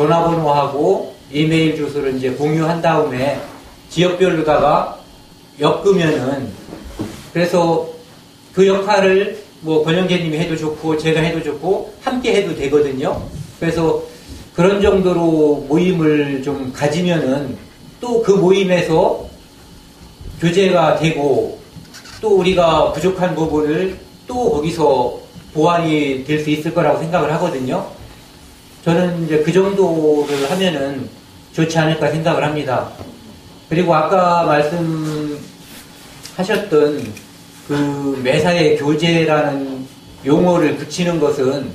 전화번호하고 이메일 주소를 이제 공유한 다음에 지역별로다가 엮으면은, 그래서 그 역할을 뭐 권영재님이 해도 좋고 제가 해도 좋고 함께 해도 되거든요. 그래서 그런 정도로 모임을 좀 가지면은 또 그 모임에서 교제가 되고 또 우리가 부족한 부분을 또 거기서 보완이 될 수 있을 거라고 생각을 하거든요. 저는 이제 그 정도를 하면은 좋지 않을까 생각을 합니다. 그리고 아까 말씀하셨던 그 매사의 교제라는 용어를 붙이는 것은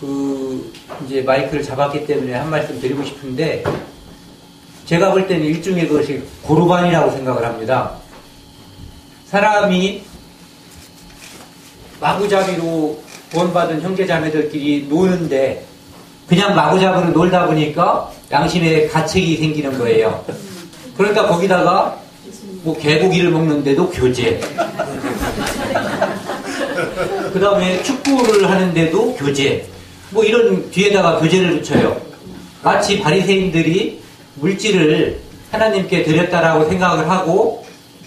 그 이제 마이크를 잡았기 때문에 한 말씀 드리고 싶은데, 제가 볼 때는 일종의 그것이 고르반이라고 생각을 합니다. 사람이 마구잡이로 구원받은 형제자매들끼리 노는데 그냥 마구잡이로 놀다 보니까 양심에 가책이 생기는 거예요. 그러니까 거기다가 뭐 개고기를 먹는데도 교제, 그 다음에 축구를 하는데도 교제, 뭐 이런 뒤에다가 교제를 붙여요. 마치 바리새인들이 물질을 하나님께 드렸다라고 생각을 하고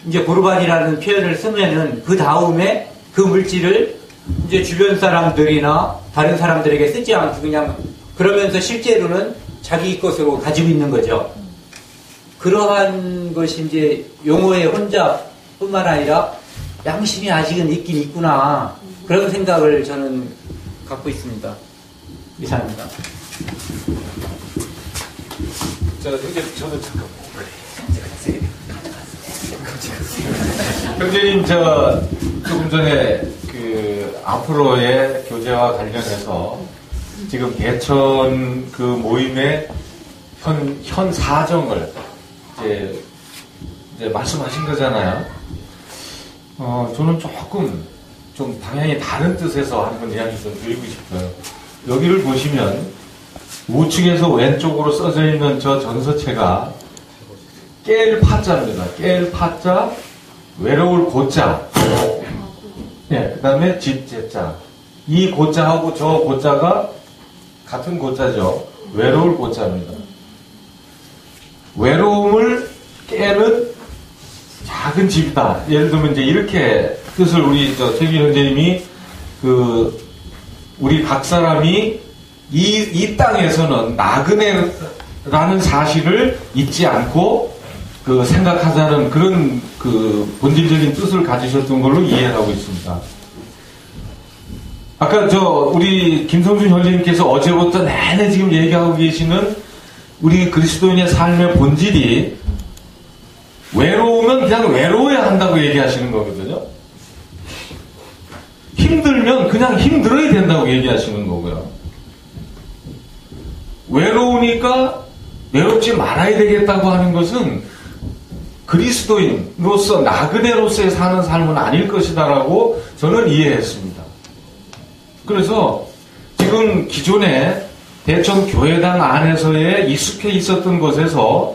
이제 고르반이라는 표현을 쓰면은 그 다음에 그 물질을 이제 주변 사람들이나 다른 사람들에게 쓰지 않고 그냥 그러면서 실제로는 자기 것으로 가지고 있는 거죠. 그러한 것이 이제 용어의 혼잡뿐만 아니라 양심이 아직은 있긴 있구나, 그런 생각을 저는 갖고 있습니다. 이상입니다. 자, 이제 저는 잠깐. 형제님, 조금 전에 그 앞으로의 교제와 관련해서 지금 개천 그 모임의 현 사정을 이제 말씀하신 거잖아요. 저는 조금 좀 방향이 다른 뜻에서 한번 이야기 좀 드리고 싶어요. 여기를 보시면 우측에서 왼쪽으로 써져 있는 저 전서체가 깰 파자입니다. 깰 파자, 외로울 고자, 그 다음에 집제자. 이 고자하고 저 고자가 같은 고자죠. 외로울 고자입니다. 외로움을 깨는 작은 집이다. 예를 들면 이제 이렇게 뜻을 우리 최규 형제님이 우리 각 사람이 이 땅에서는 나그네라는 사실을 잊지 않고 생각하자는 그런 본질적인 뜻을 가지셨던 걸로 이해하고 있습니다. 아까 우리 김성준 형제님께서 어제부터 내내 지금 얘기하고 계시는 우리 그리스도인의 삶의 본질이 외로우면 그냥 외로워야 한다고 얘기하시는 거거든요. 힘들면 그냥 힘들어야 된다고 얘기하시는 거고요. 외로우니까 외롭지 말아야 되겠다고 하는 것은 그리스도인으로서 나그네로서의 사는 삶은 아닐 것이다라고 저는 이해했습니다. 그래서 지금 기존에 대천 교회당 안에서의 익숙해 있었던 것에서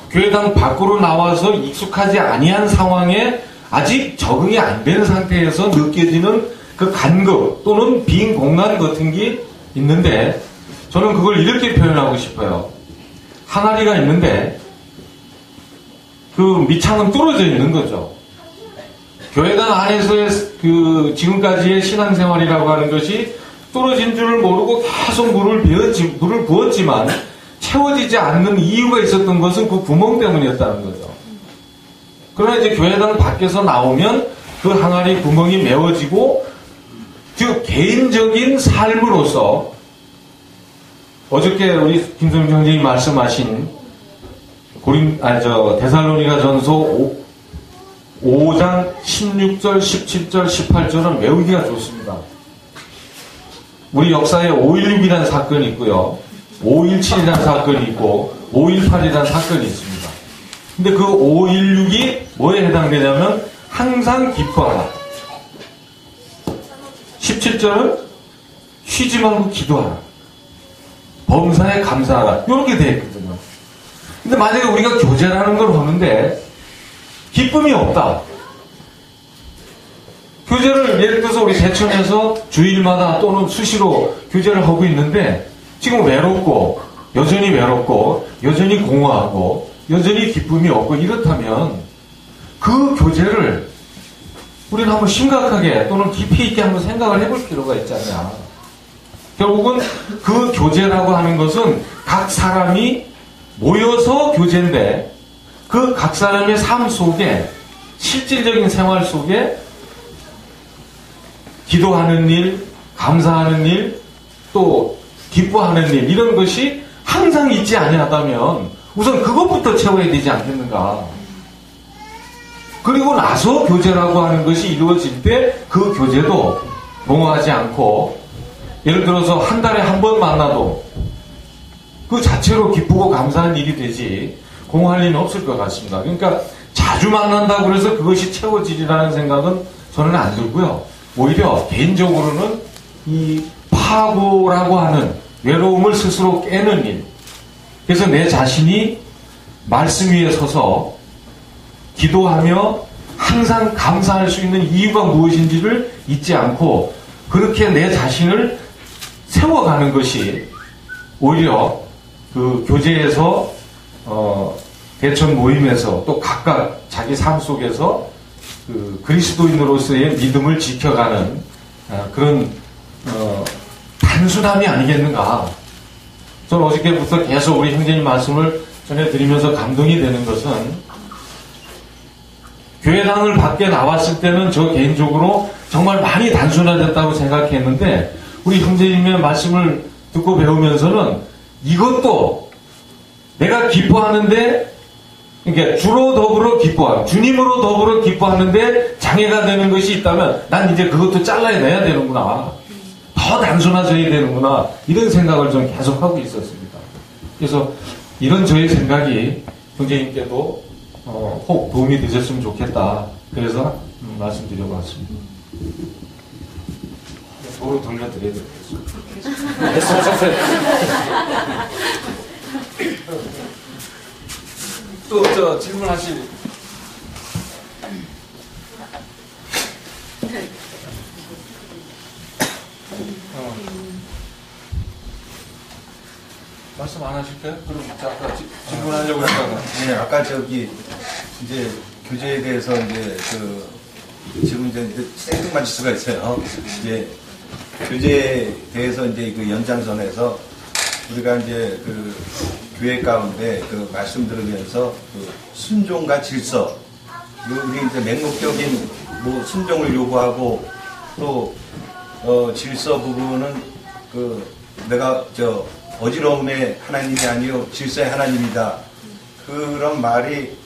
교회당 밖으로 나와서 익숙하지 아니한 상황에 아직 적응이 안 되는 상태에서 느껴지는 그 간극 또는 빈 공간 같은 게 있는데, 저는 그걸 이렇게 표현하고 싶어요. 항아리가 있는데 그 밑창은 뚫어져 있는 거죠. 교회당 안에서의 지금까지의 신앙생활이라고 하는 것이 뚫어진 줄을 모르고 계속 물을 부었지만 채워지지 않는 이유가 있었던 것은 그 구멍 때문이었다는 거죠. 그러나 이제 교회당 밖에서 나오면 그 항아리 구멍이 메워지고, 즉 개인적인 삶으로서 어저께 우리 김성준 형님이 말씀하신 데살로니가 전서 5장 16절, 17절, 18절은 외우기가 좋습니다. 우리 역사에 5.16이라는 사건이 있고요. 5.17이라는 사건이 있고 5.18이라는 사건이 있습니다. 근데 그 5.16이 뭐에 해당되냐면 항상 기뻐하라. 17절은 쉬지 말고 기도하라. 범사에 감사하라. 이렇게 되어 있거든요. 근데 만약에 우리가 교제라는 걸 하는데 기쁨이 없다. 교제를 예를 들어서 우리 대천에서 주일마다 또는 수시로 교제를 하고 있는데 지금 여전히 외롭고, 여전히 공허하고, 여전히 기쁨이 없고, 이렇다면, 그 교제를 우리는 한번 심각하게 또는 깊이 있게 한번 생각을 해볼 필요가 있잖아요. 결국은 그 교제라고 하는 것은 각 사람이 모여서 교제인데, 그 각 사람의 삶 속에, 실질적인 생활 속에 기도하는 일, 감사하는 일, 또 기뻐하는 일, 이런 것이 항상 있지 아니하다면 우선 그것부터 채워야 되지 않겠는가. 그리고 나서 교제라고 하는 것이 이루어질 때 그 교제도 공허하지 않고, 예를 들어서 한 달에 한 번 만나도 그 자체로 기쁘고 감사한 일이 되지 공허할 일은 없을 것 같습니다. 그러니까 자주 만난다고 해서 그것이 채워지리라는 생각은 저는 안 들고요. 오히려 개인적으로는 이 파고라고 하는 외로움을 스스로 깨는 일, 그래서 내 자신이 말씀 위에 서서 기도하며 항상 감사할 수 있는 이유가 무엇인지를 잊지 않고 그렇게 내 자신을 세워가는 것이 오히려 그 교제에서 대천 모임에서 또 각각 자기 삶 속에서 그 그리스도인으로서의 믿음을 지켜가는 그런 단순함이 아니겠는가. 저는 어저께부터 계속 우리 형제님 말씀을 전해드리면서 감동이 되는 것은, 교회당을 밖에 나왔을 때는 저 개인적으로 정말 많이 단순화됐다고 생각했는데, 우리 형제님의 말씀을 듣고 배우면서는 이것도 내가 기뻐하는데, 그러니까 주로 더불어 기뻐하고 주님으로 더불어 기뻐하는데 장애가 되는 것이 있다면 난 이제 그것도 잘라내야 되는구나. 더 단순화져야 되는구나. 이런 생각을 좀 계속하고 있었습니다. 그래서 이런 저의 생각이 형제님께도 혹 도움이 되셨으면 좋겠다. 그래서 말씀드리려고 왔습니다. 도로 돌려드려야 되겠습니다. 또 질문하실. 말씀 안 하실까요? 그럼 아까 질문하려고 했다가. 네, 아까 이제 교제에 대해서 지금 이제 생뚱맞을 수가 있어요. 이제 교제에 대해서 이제 그 연장선에서 우리가 이제 그 교회 가운데 그 말씀 들으면서 그 순종과 질서, 우리 이제 맹목적인 뭐 순종을 요구하고 또 질서 부분은 그 내가 어지러움의 하나님이 아니요 질서의 하나님이다. 그런 말이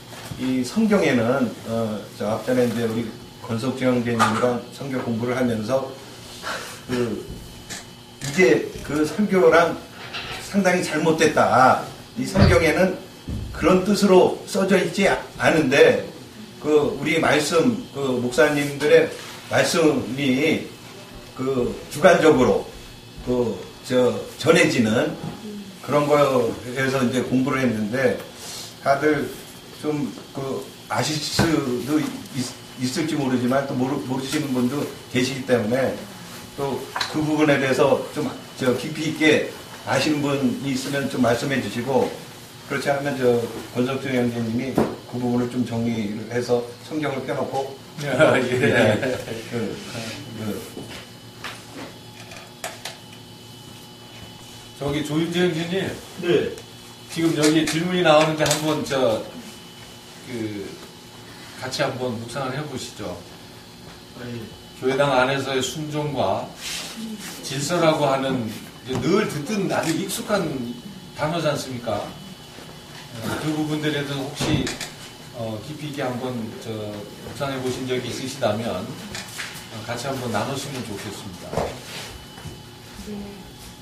이 성경에는 앞전에 이제 우리 권석주 형제님이랑 성경 공부를 하면서 이게 그 설교랑 상당히 잘못됐다. 이 성경에는 그런 뜻으로 써져 있지 않은데 우리 말씀 목사님들의 말씀이 주관적으로 전해지는 그런 거에서 이제 공부를 했는데 다들 좀 아실 수도 있을지 모르지만 또 모르시는 분도 계시기 때문에 또 그 부분에 대해서 좀 깊이 있게 아시는 분이 있으면 좀 말씀해 주시고, 그렇지 않으면 권석준 형제님이 그 부분을 좀 정리를 해서 성경을 펴놓고 저기 조윤재 형제님, 네. 지금 여기 질문이 나오는데 한번 같이 한번 묵상을 해보시죠. 교회당 안에서의 순종과 질서라고 하는 늘 듣던 아주 익숙한 단어지 않습니까? 그 부분들에 대해서 혹시 깊이 있게 한번 묵상해 보신 적이 있으시다면 같이 한번 나누시면 좋겠습니다.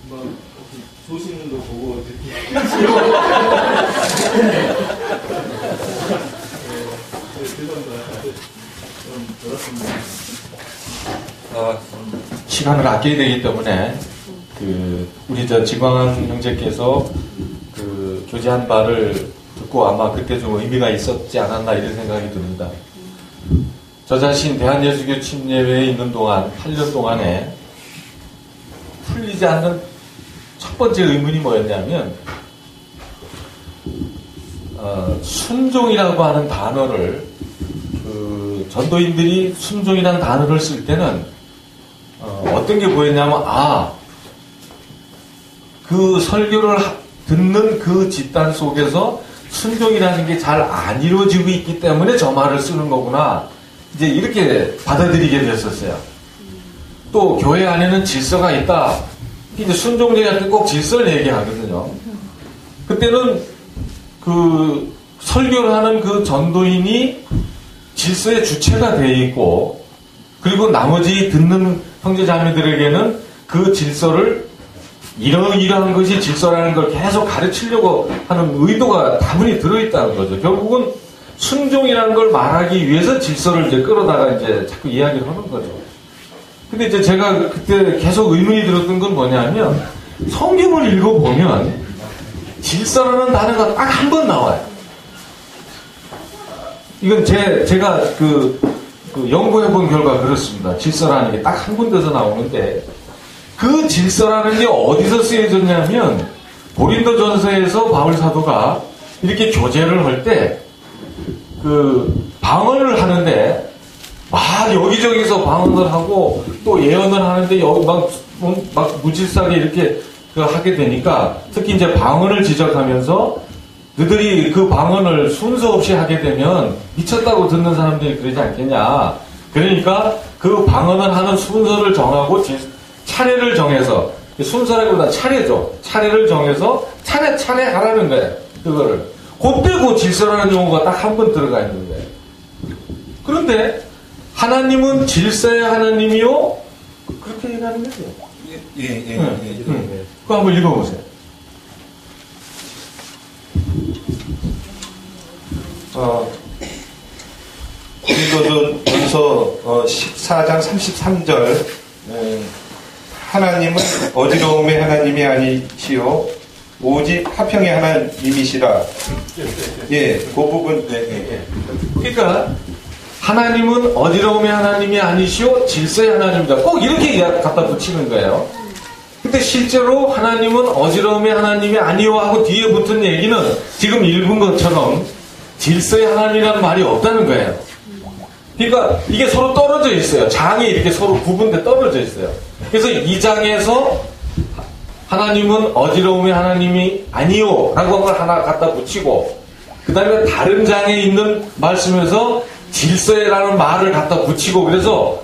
한번 소신도 보고 듣기. 시간을 아껴야 되기 때문에 우리 지광한 형제께서 교제한 바를 듣고 아마 그때 좀 의미가 있었지 않았나 이런 생각이 듭니다. 저 자신 대한예수교 침례회에 있는 동안 8년 동안에 풀리지 않는 첫 번째 의문이 뭐였냐면, 순종이라고 하는 단어를, 전도인들이 순종이라는 단어를 쓸 때는, 어떤 게 보였냐면, 그 설교를 듣는 그 집단 속에서 순종이라는 게 잘 안 이루어지고 있기 때문에 저 말을 쓰는 거구나. 이제 이렇게 받아들이게 됐었어요. 또 교회 안에는 질서가 있다. 이제 순종 얘기할 때 꼭 질서를 얘기하거든요. 그때는 그 설교를 하는 그 전도인이 질서의 주체가 되어 있고, 그리고 나머지 듣는 형제자매들에게는 그 질서를 이러한 것이 질서라는 걸 계속 가르치려고 하는 의도가 다분히 들어있다는 거죠. 결국은 순종이라는 걸 말하기 위해서 질서를 이제 끌어다가 이제 자꾸 이야기를 하는 거죠. 근데 이제 제가 그때 계속 의문이 들었던 건 뭐냐면, 성경을 읽어보면 질서라는 단어가 딱 한 번 나와요. 이건 제가 연구해본 결과 그렇습니다. 질서라는 게 딱 한 군데서 나오는데, 그 질서라는 게 어디서 쓰여졌냐면, 고린도전서에서 바울 사도가 이렇게 교제를 할 때, 방언을 하는데, 막 여기저기서 방언을 하고, 또 예언을 하는데, 여기 막 무질서하게 이렇게 하게 되니까, 특히 이제 방언을 지적하면서, 너희들이 그 방언을 순서 없이 하게 되면, 미쳤다고 듣는 사람들이 그러지 않겠냐. 그러니까 그 방언을 하는 순서를 정하고, 차례를 정해서, 순서라기보다 차례죠. 차례를 정해서 차례 하라는 거예요. 그거를. 그때 그 질서라는 용어가 딱 한 번 들어가 있는 거예요. 그런데 하나님은 질서의 하나님이요? 그렇게 얘기하는 거죠. 예. 그거 한번 읽어보세요. 고린도전서 14장 33절. 하나님은 어지러움의 하나님이 아니시오 오직 화평의 하나님이시라. 예, 그 부분. 그러니까 하나님은 어지러움의 하나님이 아니시오 질서의 하나님이다. 꼭 이렇게 갖다 붙이는 거예요. 근데 실제로 하나님은 어지러움의 하나님이 아니오 하고 뒤에 붙은 얘기는 지금 읽은 것처럼 질서의 하나님이라는 말이 없다는 거예요. 그러니까 이게 서로 떨어져 있어요. 장이 이렇게 서로 구분돼 떨어져 있어요. 그래서 이 장에서 하나님은 어지러움의 하나님이 아니요 라고 한 걸 하나 갖다 붙이고, 그 다음에 다른 장에 있는 말씀에서 질서라는 말을 갖다 붙이고, 그래서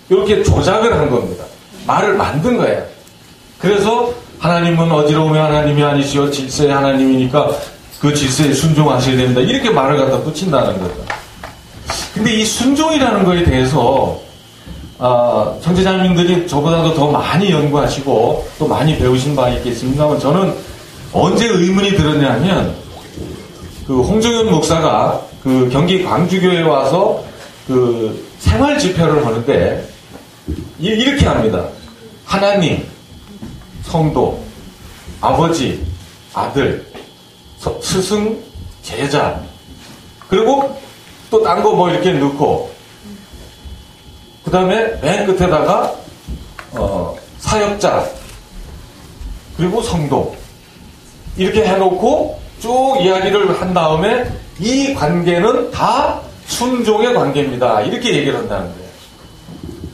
이렇게 조작을 한 겁니다. 말을 만든 거예요. 그래서 하나님은 어지러움의 하나님이 아니시오 질서의 하나님이니까 그 질서에 순종하셔야 됩니다. 이렇게 말을 갖다 붙인다는 거죠. 근데 이 순종이라는 거에 대해서 형제자매님들이 저보다도 더 많이 연구하시고 또 많이 배우신 바 있겠습니다만, 저는 언제 의문이 들었냐면, 홍정현 목사가 경기 광주교회에 와서 생활 집회를 하는데 이렇게 합니다. 하나님, 성도, 아버지, 아들, 스승, 제자, 그리고 또 딴 거 뭐 이렇게 넣고, 그 다음에 맨 끝에다가 사역자, 그리고 성도, 이렇게 해놓고 쭉 이야기를 한 다음에 이 관계는 다 순종의 관계입니다. 이렇게 얘기를 한다는 거예요.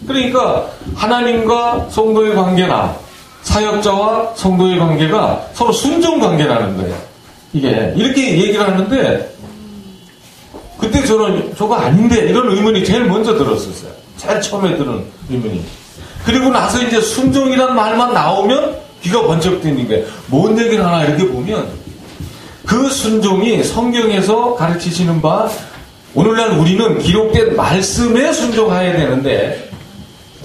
그러니까 하나님과 성도의 관계나 사역자와 성도의 관계가 서로 순종 관계라는 거예요. 이게 이렇게 얘기를 하는데, 그때 저는 저거 아닌데 이런 의문이 제일 먼저 들었었어요. 제일 처음에 들은 의문이. 그리고 나서 이제 순종이란 말만 나오면 귀가 번쩍 뜨는 게, 뭔 얘기를 하나 이렇게 보면 그 순종이 성경에서 가르치시는 바, 오늘날 우리는 기록된 말씀에 순종해야 되는데,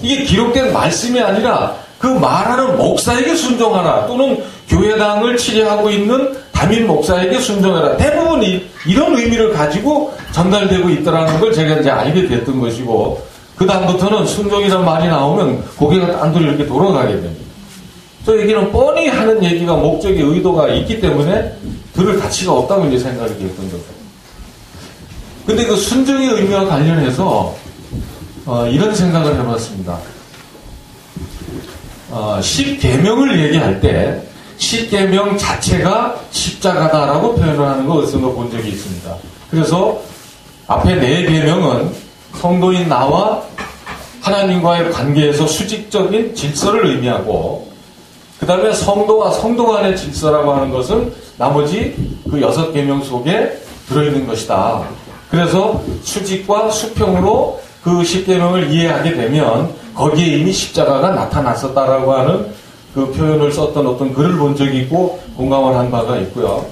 이게 기록된 말씀이 아니라 그 말하는 목사에게 순종하라, 또는 교회당을 치리하고 있는 담임 목사에게 순종하라, 대부분이 이런 의미를 가지고 전달되고 있더라는 걸 제가 이제 알게 됐던 것이고, 그 다음부터는 순종이라는 말이 나오면 고개가 딴돌이 이렇게 돌아가게 됩니다. 저 얘기는 뻔히 하는 얘기가 목적의 의도가 있기 때문에 들을 가치가 없다고 이제 생각을 했던 거죠. 근데 그 순종의 의미와 관련해서 이런 생각을 해봤습니다. 10계명을 얘기할 때 십계명 자체가 십자가다라고 표현을 하는 거 어디서 본 적이 있습니다. 그래서 앞에 4계명은 성도인 나와 하나님과의 관계에서 수직적인 질서를 의미하고, 그 다음에 성도와 성도 간의 질서라고 하는 것은 나머지 그 6계명 속에 들어있는 것이다. 그래서 수직과 수평으로 그 10계명을 이해하게 되면 거기에 이미 십자가가 나타났었다라고 하는 그 표현을 썼던 어떤 글을 본 적이 있고 공감을 한 바가 있고요.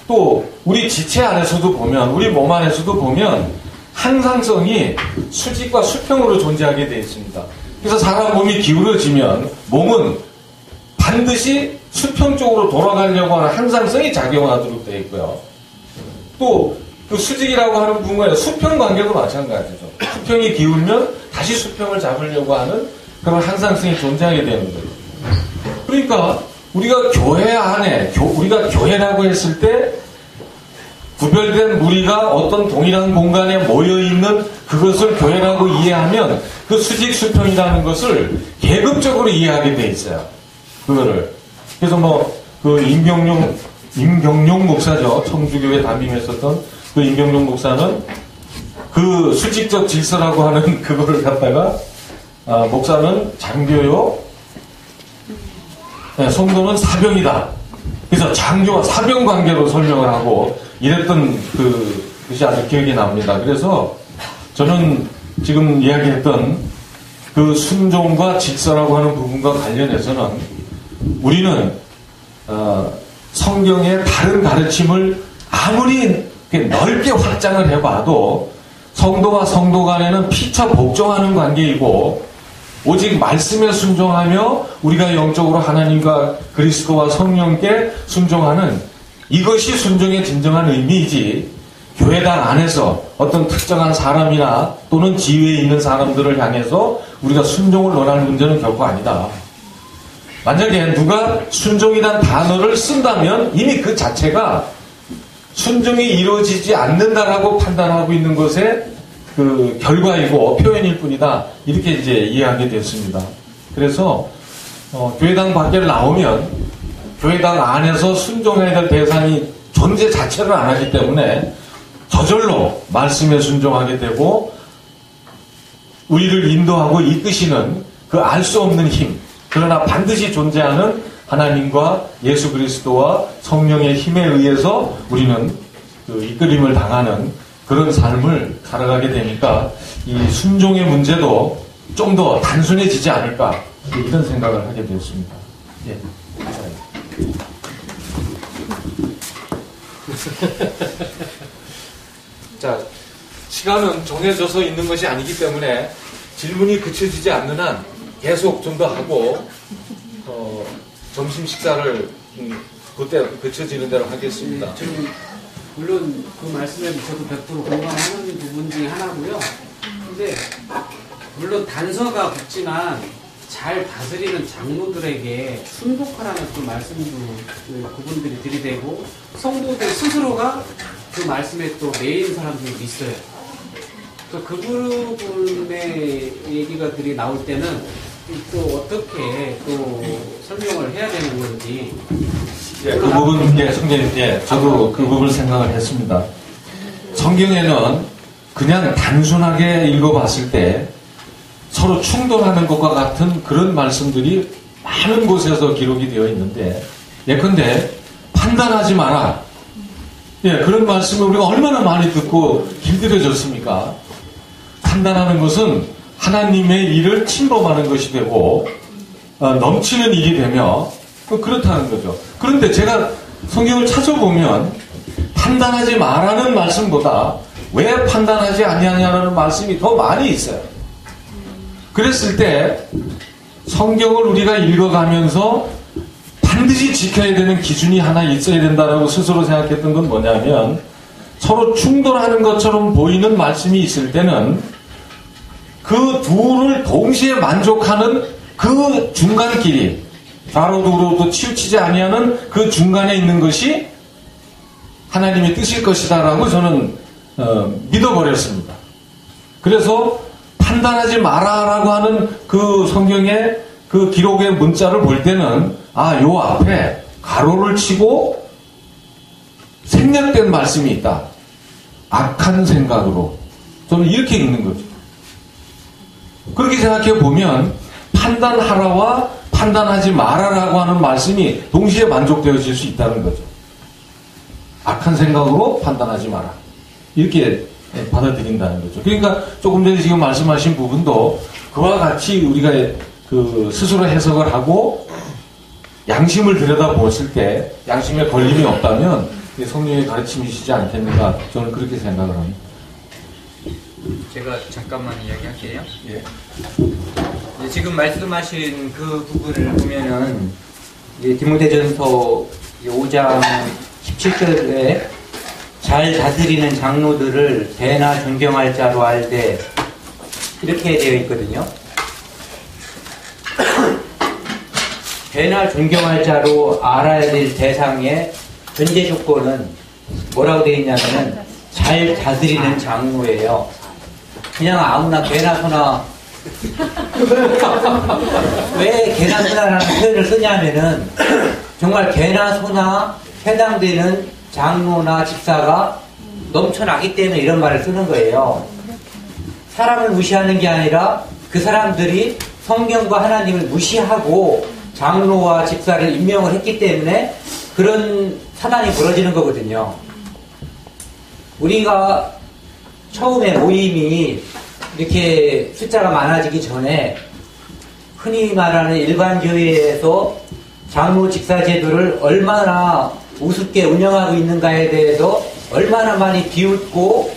또 우리 지체 안에서도 보면, 우리 몸 안에서도 보면 항상성이 수직과 수평으로 존재하게 되어 있습니다. 그래서 사람 몸이 기울어지면 몸은 반드시 수평 쪽으로 돌아가려고 하는 항상성이 작용하도록 되어 있고요. 또 그 수직이라고 하는 부분에 수평 관계도 마찬가지죠. 수평이 기울면 다시 수평을 잡으려고 하는 그런 항상성이 존재하게 되는 거죠. 그러니까 우리가 교회 안에, 우리가 교회라고 했을 때 구별된 무리가 어떤 동일한 공간에 모여있는 그것을 교회라고 이해하면 그 수직 수평이라는 것을 계급적으로 이해하게 돼 있어요. 그거를. 그래서 그 임경용 목사죠. 청주교회 담임했었던 그 임경용 목사는 그 수직적 질서라고 하는 그거를 갖다가 목사는 장교요, 네, 성도는 사병이다. 그래서 장교와 사병 관계로 설명을 하고 이랬던 그것이 아주 기억이 납니다. 그래서 저는 지금 이야기했던 그 순종과 질서라고 하는 부분과 관련해서는 우리는 성경의 다른 가르침을 아무리 넓게 확장을 해봐도 성도와 성도 간에는 피차 복종하는 관계이고, 오직 말씀에 순종하며 우리가 영적으로 하나님과 그리스도와 성령께 순종하는 이것이 순종의 진정한 의미이지, 교회당 안에서 어떤 특정한 사람이나 또는 지위에 있는 사람들을 향해서 우리가 순종을 논할 문제는 결코 아니다. 만약에 누가 순종이란 단어를 쓴다면 이미 그 자체가 순종이 이루어지지 않는다라고 판단하고 있는 것의 그 결과이고 표현일 뿐이다. 이렇게 이제 이해하게 됐습니다. 그래서 교회당 밖에 나오면 교회당 안에서 순종해야 될 대상이 존재 자체를 안 하기 때문에 저절로 말씀에 순종하게 되고, 우리를 인도하고 이끄시는 그 알 수 없는 힘, 그러나 반드시 존재하는 하나님과 예수 그리스도와 성령의 힘에 의해서 우리는 그 이끌림을 당하는 그런 삶을 살아가게 되니까 이 순종의 문제도 좀 더 단순해지지 않을까, 이런 생각을 하게 되었습니다. 예. 자, 시간은 정해져서 있는 것이 아니기 때문에 질문이 그쳐지지 않는 한 계속 좀 더 하고 점심 식사를 그때 그쳐지는 대로 하겠습니다. 저는 물론 그 말씀에 저도 100% 공감하는 부분 중에 하나고요. 근데 물론 단서가 붙지만 잘 다스리는 장로들에게 순복하라는 그 말씀도 그분들이 들이대고, 성도들 스스로가 그 말씀에 또 매인 사람들이 있어요. 그 부분의 얘기가들이 나올 때는 또 어떻게 또 설명을 해야 되는 건지. 예, 그 부분, 성경님, 저도 그 부분을 생각을 했습니다. 성경에는 그냥 단순하게 읽어봤을 때 서로 충돌하는 것과 같은 그런 말씀들이 많은 곳에서 기록이 되어 있는데, 예컨대 판단하지 마라. 예, 그런 말씀을 우리가 얼마나 많이 듣고 길들여졌습니까? 판단하는 것은 하나님의 일을 침범하는 것이 되고 넘치는 일이 되며 그렇다는 거죠. 그런데 제가 성경을 찾아보면 판단하지 말라는 말씀보다 왜 판단하지 아니하냐는 말씀이 더 많이 있어요. 그랬을 때 성경을 우리가 읽어가면서 반드시 지켜야 되는 기준이 하나 있어야 된다라고 스스로 생각했던 건 뭐냐면, 서로 충돌하는 것처럼 보이는 말씀이 있을 때는 그 둘을 동시에 만족하는 그 중간길이, 좌로도 우로도 치우치지 아니하는 그 중간에 있는 것이 하나님의 뜻일 것이다라고 저는 믿어버렸습니다. 그래서 판단하지 마라라고 하는 그 성경의 그 기록의 문자를 볼 때는 요 앞에 가로를 치고 생략된 말씀이 있다. 악한 생각으로. 저는 이렇게 읽는 거죠. 그렇게 생각해 보면 판단하라와 판단하지 말아라고 하는 말씀이 동시에 만족되어질 수 있다는 거죠. 악한 생각으로 판단하지 마라. 이렇게 받아들인다는 거죠. 그러니까 조금 전에 지금 말씀하신 부분도 그와 같이 우리가 스스로 해석을 하고 양심을 들여다보았을 때 양심에 걸림이 없다면 성령의 가르침이시지 않겠는가, 저는 그렇게 생각을 합니다. 제가 잠깐만 이야기할게요. 예. 이제 지금 말씀하신 그 부분을 보면은 이제 디모데전서 5장 17절에 잘 다스리는 장로들을 배나 존경할 자로 알되 이렇게 되어 있거든요. 배나 존경할 자로 알아야 될 대상의 전제 조건은 뭐라고 되어 있냐면은 잘 다스리는 장로예요. 그냥 아무나 개나 소나 왜 개나 소나라는 표현을 쓰냐면은 정말 개나 소나 해당되는 장로나 집사가 넘쳐나기 때문에 이런 말을 쓰는 거예요. 사람을 무시하는 게 아니라 그 사람들이 성경과 하나님을 무시하고 장로와 집사를 임명을 했기 때문에 그런 사단이 벌어지는 거거든요. 우리가 처음에 모임이 이렇게 숫자가 많아지기 전에 흔히 말하는 일반 교회에서 장로 집사 제도를 얼마나 우습게 운영하고 있는가에 대해서 얼마나 많이 비웃고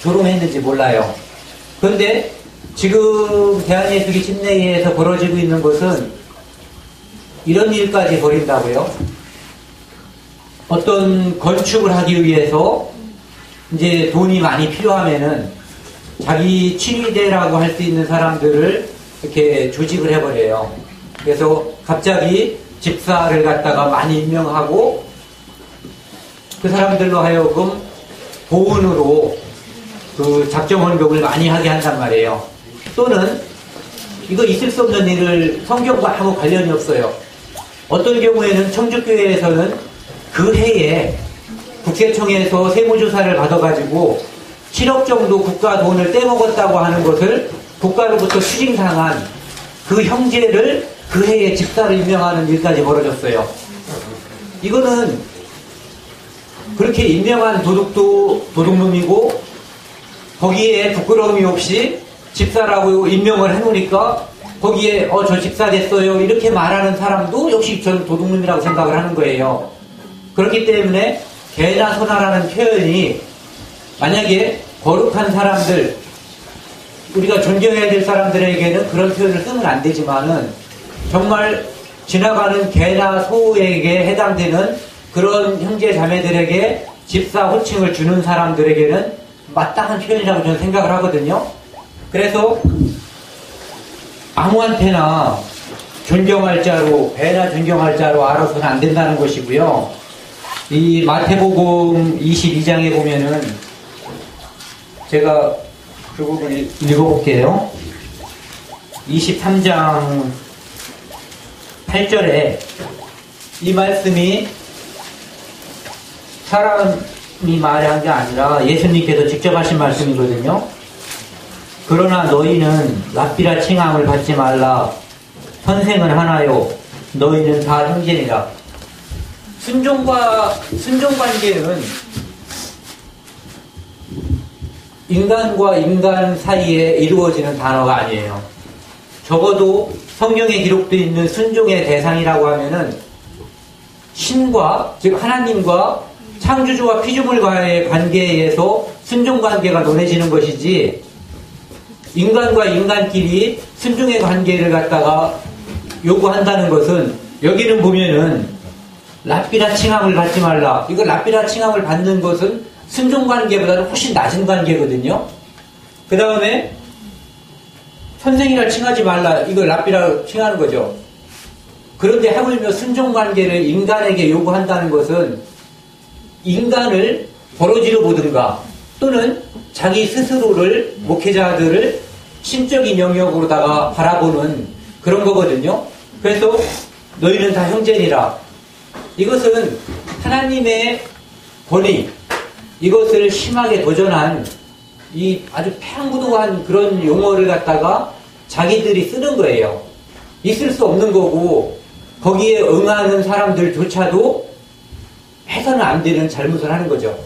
조롱했는지 몰라요. 그런데 지금 대한예수기 침례회에서 벌어지고 있는 것은 이런 일까지 벌인다고요. 어떤 건축을 하기 위해서 이제 돈이 많이 필요하면은 자기 친위대라고 할 수 있는 사람들을 이렇게 조직을 해버려요. 그래서 갑자기 집사를 갖다가 많이 임명하고 그 사람들로 하여금 보훈으로 그 작정 헌금을 많이 하게 한단 말이에요. 또는 이거 있을 수 없는 일을 성경과 아무 관련이 없어요. 어떤 경우에는 청주교회에서는 그 해에 국세청에서 세무조사를 받아가지고 7억 정도 국가 돈을 떼먹었다고 하는 것을 국가로부터 추징당한 그 형제를 그 해에 집사를 임명하는 일까지 벌어졌어요. 이거는 그렇게 임명한 도둑도 도둑놈이고 거기에 부끄러움이 없이 집사라고 임명을 해놓으니까 거기에 저 집사 됐어요 이렇게 말하는 사람도 역시 저는 도둑놈이라고 생각을 하는 거예요. 그렇기 때문에 개나 소나라는 표현이 만약에 거룩한 사람들, 우리가 존경해야 될 사람들에게는 그런 표현을 쓰면 안 되지만은 정말 지나가는 개나 소에게 해당되는 그런 형제 자매들에게 집사 호칭을 주는 사람들에게는 마땅한 표현이라고 저는 생각을 하거든요. 그래서 아무한테나 존경할 자로, 배나 존경할 자로 알아서는 안 된다는 것이고요. 이 마태복음 22장에 보면은 제가 그 부분 읽어볼게요. 23장 8절에 이 말씀이 사람이 말한 게 아니라 예수님께서 직접 하신 말씀이거든요. 그러나 너희는 랍비라 칭함을 받지 말라. 선생은 하나요. 너희는 다 형제니라. 순종관계는 인간과 인간 사이에 이루어지는 단어가 아니에요. 적어도 성경에 기록되어 있는 순종의 대상이라고 하면은 신과, 즉 하나님과 창조주와 피조물과의 관계에서 순종관계가 논해지는 것이지 인간과 인간끼리 순종의 관계를 갖다가 요구한다는 것은 여기는 보면은 랍비라 칭함을 받지 말라. 이거 랍비라 칭함을 받는 것은 순종관계보다는 훨씬 낮은 관계거든요. 그 다음에 선생이라 칭하지 말라. 이거 랍비라 칭하는 거죠. 그런데 하물며 순종관계를 인간에게 요구한다는 것은 인간을 버러지로 보든가 또는 자기 스스로를 목회자들을 신적인 영역으로다가 바라보는 그런 거거든요. 그래서 너희는 다 형제니라. 이것은 하나님의 권위, 이것을 심하게 도전한 이 아주 팽무도한 그런 용어를 갖다가 자기들이 쓰는 거예요. 있을 수 없는 거고 거기에 응하는 사람들조차도 해서는 안 되는 잘못을 하는 거죠.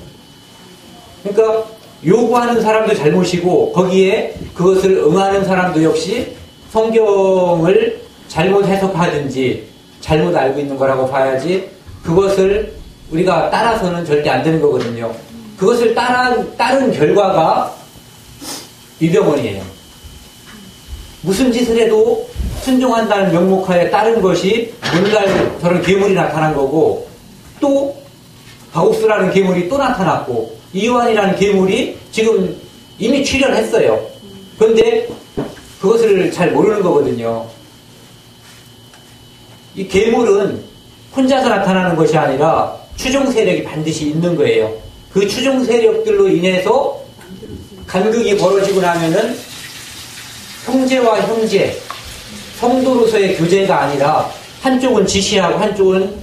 그러니까 요구하는 사람도 잘못이고 거기에 그것을 응하는 사람도 역시 성경을 잘못 해석하든지 잘못 알고 있는 거라고 봐야지 그것을 우리가 따라서는 절대 안 되는 거거든요. 그것을 따른 결과가 유병원이에요. 무슨 짓을 해도 순종한다는 명목하에 따른 것이 오늘날 저런 괴물이 나타난 거고 또 바옥수라는 괴물이 또 나타났고 이요한이라는 괴물이 지금 이미 출현했어요. 그런데 그것을 잘 모르는 거거든요. 이 괴물은 혼자서 나타나는 것이 아니라 추종 세력이 반드시 있는 거예요. 그 추종 세력들로 인해서 간극이 벌어지고 나면은 형제와 형제, 성도로서의 교제가 아니라 한쪽은 지시하고 한쪽은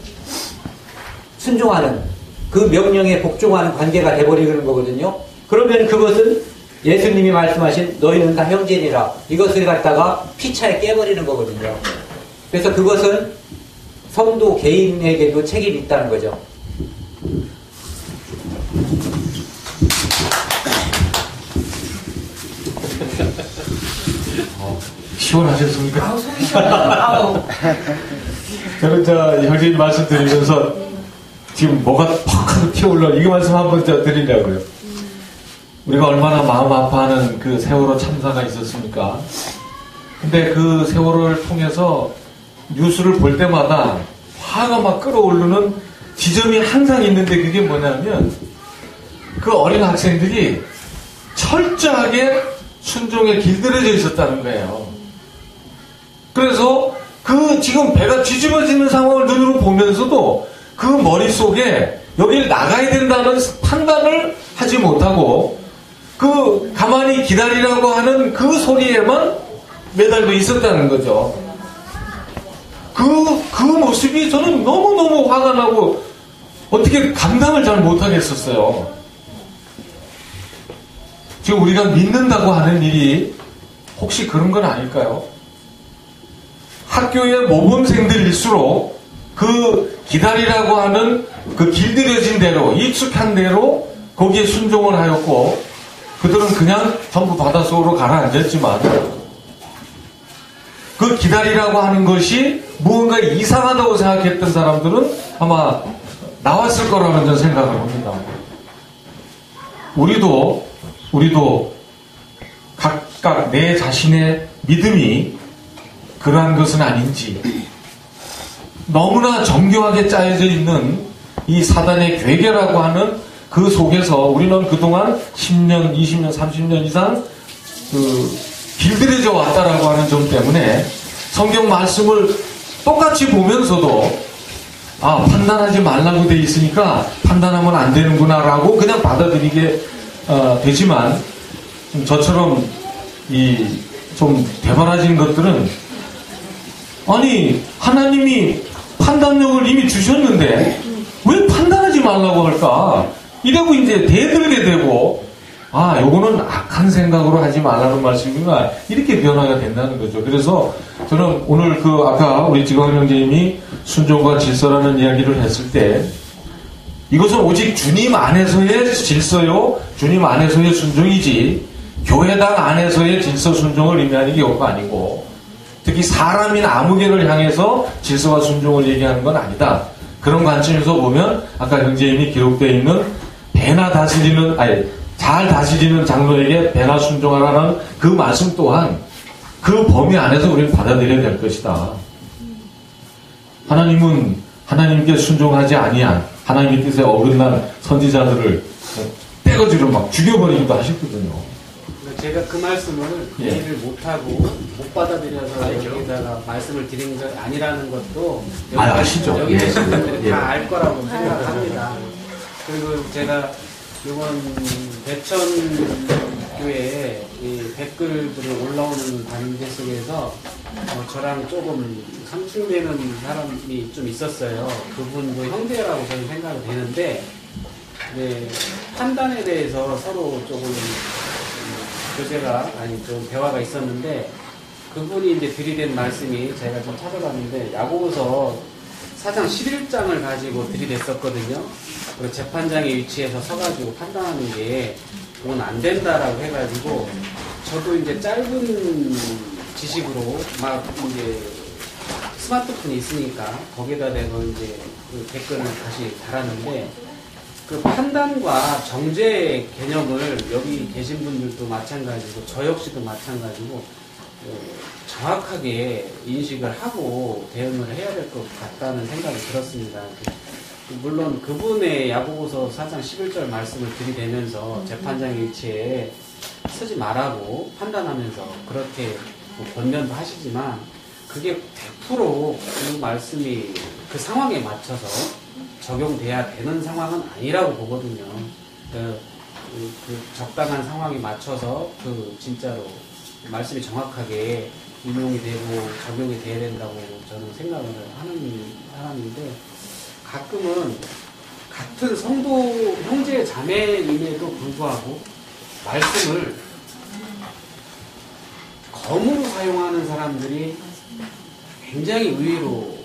순종하는 그 명령에 복종하는 관계가 돼버리는 거거든요. 그러면 그것은 예수님이 말씀하신 너희는 다 형제니라 이것을 갖다가 피차에 깨버리는 거거든요. 그래서 그것은 성도 개인에게도 책임이 있다는 거죠. 시원하셨습니까? 아우, 속이 시원하다. 저는 형제님 말씀드리면서 지금 뭐가 퍽 튀어올라 이거 말씀 한번 드리려고요. 우리가 얼마나 마음 아파하는 그 세월호 참사가 있었습니까? 근데 그 세월호를 통해서 뉴스를 볼 때마다 화가 막 끓어오르는 지점이 항상 있는데 그게 뭐냐면 그 어린 학생들이 철저하게 순종에 길들여져 있었다는 거예요. 그래서 그 지금 배가 뒤집어지는 상황을 눈으로 보면서도 그 머릿속에 여길 나가야 된다는 판단을 하지 못하고 그 가만히 기다리라고 하는 그 소리에만 매달려 있었다는 거죠. 그 모습이 저는 너무너무 화가 나고 어떻게 감당을 잘 못하겠었어요. 지금 우리가 믿는다고 하는 일이 혹시 그런 건 아닐까요? 학교의 모범생들일수록 그 기다리라고 하는 그 길들여진 대로 익숙한 대로 거기에 순종을 하였고 그들은 그냥 전부 바닷속으로 가라앉았지만 그 기다리라고 하는 것이 무언가 이상하다고 생각했던 사람들은 아마 나왔을 거라는 저는 생각을 합니다. 우리도 각각 내 자신의 믿음이 그러한 것은 아닌지 너무나 정교하게 짜여져 있는 이 사단의 괴계라고 하는 그 속에서 우리는 그동안 10년, 20년, 30년 이상 길들여져 왔다라고 하는 점 때문에 성경 말씀을 똑같이 보면서도 판단하지 말라고 돼 있으니까 판단하면 안 되는구나라고 그냥 받아들이게 되지만 저처럼 좀 대바라진 것들은 아니 하나님이 판단력을 이미 주셨는데 왜 판단하지 말라고 할까? 이러고 이제 대들게 되고 요거는 악한 생각으로 하지 말라는 말씀이구나 이렇게 변화가 된다는 거죠. 그래서 저는 오늘 아까 우리 지광 형제님이 순종과 질서라는 이야기를 했을 때 이것은 오직 주님 안에서의 질서요 주님 안에서의 순종이지 교회당 안에서의 질서 순종을 의미하는 게 이것도 아니고 특히 사람인 아무개를 향해서 질서와 순종을 얘기하는 건 아니다. 그런 관점에서 보면 아까 형제님이 기록되어 있는 잘 다스리는 장로에게 배나 순종하라는 그 말씀 또한 그 범위 안에서 우리는 받아들여야 될 것이다. 하나님은 하나님께 순종하지 아니한 하나님의 뜻에 어긋난 선지자들을 떼거지로 막 죽여버리기도 하셨거든요. 제가 그 말씀을 이해를 못하고 못 받아들여서 여기다가 말씀을 드린 게 아니라는 것도 아시죠? 여기 계신 분들이 다 알 거라고 생각합니다. 그리고 제가 이번 대천 교회에 이 댓글들이 올라오는 단계 속에서 저랑 조금 상충되는 사람이 좀 있었어요. 그분도 형제라고 저는 생각이 되는데, 네, 판단에 대해서 서로 조금 교제가, 아니, 좀 대화가 있었는데, 그분이 이제 들이댄 말씀이 제가 좀 찾아봤는데, 야고보서 4장 11장을 가지고 들이댔었거든요. 그리고 재판장의 위치에서 서가지고 판단하는 게 그건 안 된다라고 해가지고 저도 이제 짧은 지식으로 막 이제 스마트폰이 있으니까 거기에다 대고 이제 그 댓글을 다시 달았는데 그 판단과 정죄의 개념을 여기 계신 분들도 마찬가지고 저 역시도 마찬가지고 정확하게 인식을 하고 대응을 해야 될 것 같다는 생각이 들었습니다. 물론 그분의 야고보서 4장 11절 말씀을 들이대면서 재판장의 위치에 서지 말라고 판단하면서 그렇게 권면도 하시지만 그게 100% 그 말씀이 그 상황에 맞춰서 적용돼야 되는 상황은 아니라고 보거든요. 그 적당한 상황에 맞춰서 그 진짜로 말씀이 정확하게 인용이 되고 적용이 돼야 된다고 저는 생각을 하는 사람인데 가끔은 같은 성도 형제 자매임에도 불구하고 말씀을 검으로 사용하는 사람들이 굉장히 의외로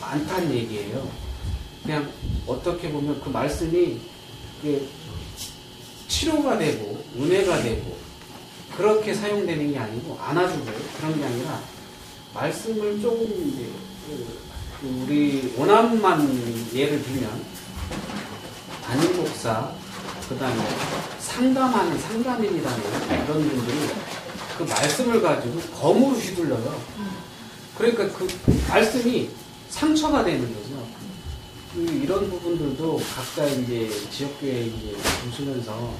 많다는 얘기예요. 그냥 어떻게 보면 그 말씀이 치료가 되고 은혜가 되고 그렇게 사용되는 게 아니고 안아주고 그런 게 아니라 말씀을 조금 이제 우리 원암만 예를 들면 담임 목사 그 다음에 상담하는 상담인이라는 그런 분들이 그 말씀을 가지고 검으로 휘둘러요. 그러니까 그 말씀이 상처가 되는 거죠. 이런 부분들도 각자 이제 지역교회 이제 보시면서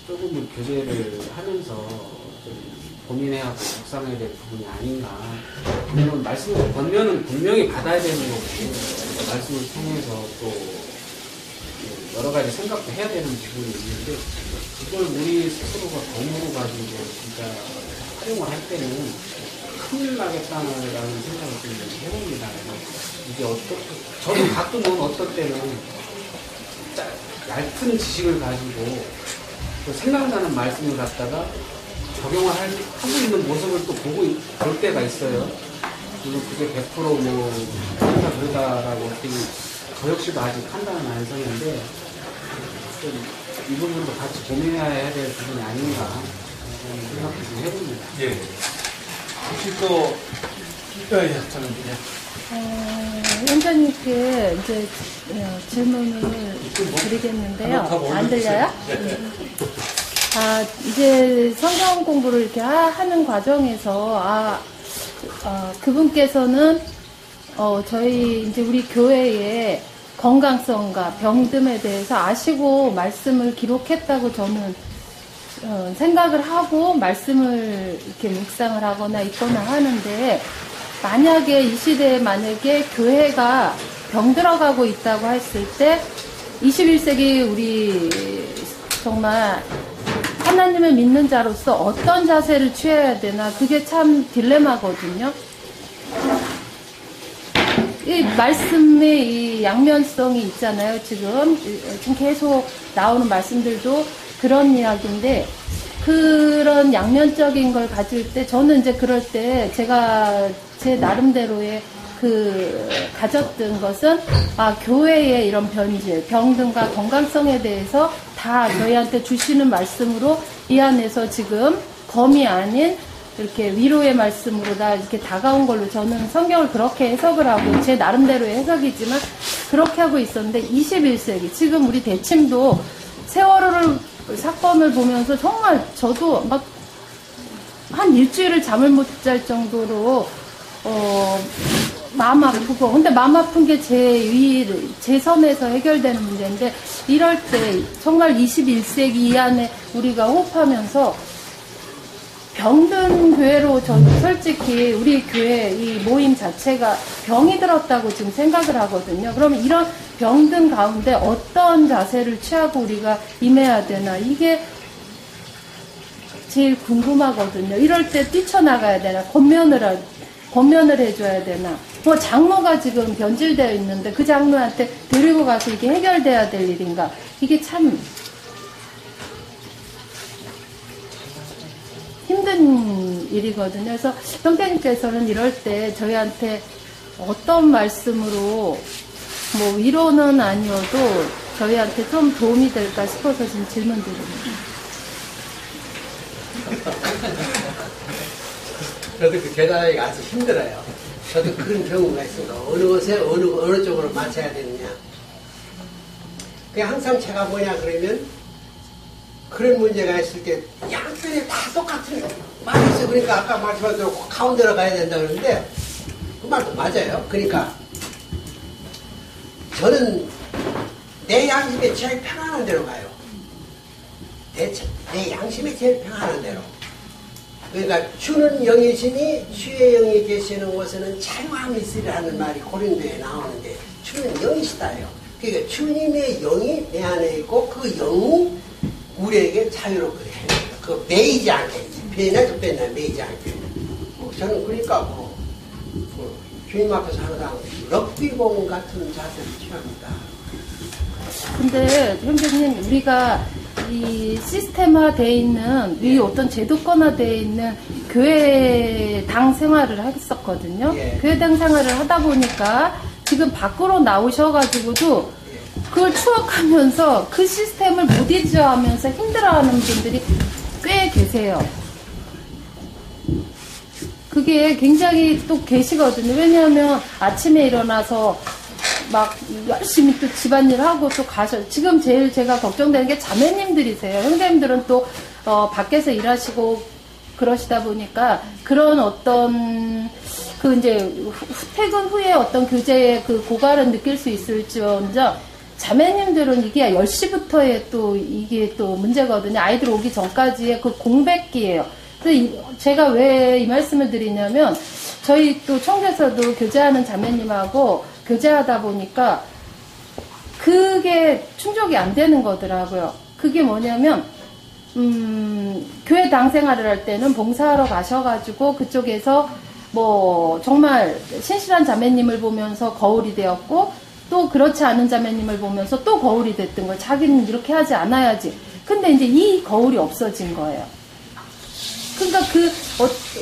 조금 교제를 하면서 좀 고민해야 하고 묵상해야 될 부분이 아닌가. 물론 말씀을 권면은 분명히 받아야 되는 거고 말씀을 통해서 또 여러 가지 생각도 해야 되는 부분이 있는데 그걸 우리 스스로가 검으로 가지고 진짜 활용을 할 때는 큰일 나겠다는 생각을 좀 해봅니다. 이게 저도 가끔은 어떨 때는 얇은 지식을 가지고 또 생각나는 말씀을 갖다가 적용을 하고 있는 모습을 또 볼 때가 있어요. 그리고 그게 100% 그렇다 그러다라고 어떻게 저 역시도 아직 판단은 안 서는데 이 부분도 같이 고민해야 될 부분이 아닌가 생각을 좀 해봅니다. 예. 혹시 또 저는 원장님께 이제 질문을 드리겠는데요. 안 들려요? 이제 성경 공부를 이렇게 하는 과정에서 그분께서는 저희 이제 우리 교회의 건강성과 병듦에 대해서 아시고 말씀을 기록했다고 저는 생각을 하고 말씀을 이렇게 묵상을 하거나 읽거나 하는데 만약에 이 시대에 만약에 교회가 병들어가고 있다고 했을 때 21세기 우리 정말 하나님을 믿는 자로서 어떤 자세를 취해야 되나 그게 참 딜레마거든요. 이 말씀의 이 양면성이 있잖아요. 지금 계속 나오는 말씀들도 그런 이야기인데 그런 양면적인 걸 가질 때 저는 이제 그럴 때 제가 제 나름대로의 가졌던 것은 교회의 이런 변질, 병든과 건강성에 대해서 다 저희한테 주시는 말씀으로 이 안에서 지금 검이 아닌 이렇게 위로의 말씀으로 다 이렇게 다가온 걸로 저는 성경을 그렇게 해석을 하고 제 나름대로의 해석이지만 그렇게 하고 있었는데 21세기 지금 우리 대침도 세월호를 사건을 보면서 정말 저도 막 한 일주일을 잠을 못 잘 정도로 마음 아프고 근데 마음 아픈 게 제 선에서 해결되는 문제인데 이럴 때 정말 21세기 이 안에 우리가 호흡하면서 병든 교회로 저는 솔직히 우리 교회 이 모임 자체가 병이 들었다고 지금 생각을 하거든요. 그러면 이런 병든 가운데 어떤 자세를 취하고 우리가 임해야 되나 이게 제일 궁금하거든요. 이럴 때 뛰쳐나가야 되나? 권면을 해줘야 되나? 뭐 장로가 지금 변질되어 있는데 그 장로한테 데리고 가서 이게 해결돼야 될 일인가? 이게 참 힘든 일이거든요. 그래서 형제님께서는 이럴 때 저희한테 어떤 말씀으로 뭐 위로는 아니어도 저희한테 좀 도움이 될까 싶어서 지금 질문 드립니다. 저도 그 계단하기가 아주 힘들어요. 저도 그런 경우가 있습니다. 어느 것에 어느 쪽으로 맞춰야 되느냐. 그냥 항상 제가 뭐냐 그러면 그런 문제가 있을 때 양쪽에 다 똑같은 말이 있어요. 그러니까 아까 말씀하신 대로 가운데로 가야 된다 그러는데 그 말도 맞아요. 그러니까 저는 내 양심에 제일 평안한 대로 가요. 내 양심에 제일 평안한 대로. 그러니까 주는 영이시니 주의 영이 계시는 곳에는 자유함이 있으리라는 말이 고린도에 나오는데 주는 영이시다요. 그러니까 주님의 영이 내 안에 있고 그 영이 우리에게 자유롭게 해줍니다. 그 매이지 않게 배나 저배나 매이지 않게. 저는 그러니까 주님 앞에서 항상 럭비공 같은 자세를 취합니다. 근데 형제님 우리가 이 시스템화되어 있는 이 어떤 제도권화되어 있는 교회당 생활을 했었거든요. 예. 교회당 생활을 하다 보니까 지금 밖으로 나오셔가지고도 그걸 추억하면서 그 시스템을 못 잊어하면서 힘들어하는 분들이 꽤 계세요. 그게 굉장히 또 계시거든요. 왜냐하면 아침에 일어나서 막 열심히 또 집안일 하고 또 가셔. 지금 제일 제가 걱정되는 게 자매님들이세요. 형제님들은 또 밖에서 일하시고 그러시다 보니까 그런 어떤 그 이제 퇴근 후에 어떤 교제의 그 고갈은 느낄 수 있을지언정 자매님들은 이게 10시부터의 또 이게 또 문제거든요. 아이들 오기 전까지의 그 공백기예요. 그래서 제가 왜 이 말씀을 드리냐면 저희 또 총회에서도 교제하는 자매님하고 교제하다 보니까 그게 충족이 안 되는 거더라고요. 그게 뭐냐면 교회 당 생활을 할 때는 봉사하러 가셔가지고 그쪽에서 뭐 정말 신실한 자매님을 보면서 거울이 되었고 또 그렇지 않은 자매님을 보면서 또 거울이 됐던 거예요. 자기는 이렇게 하지 않아야지. 근데 이제 이 거울이 없어진 거예요. 그러니까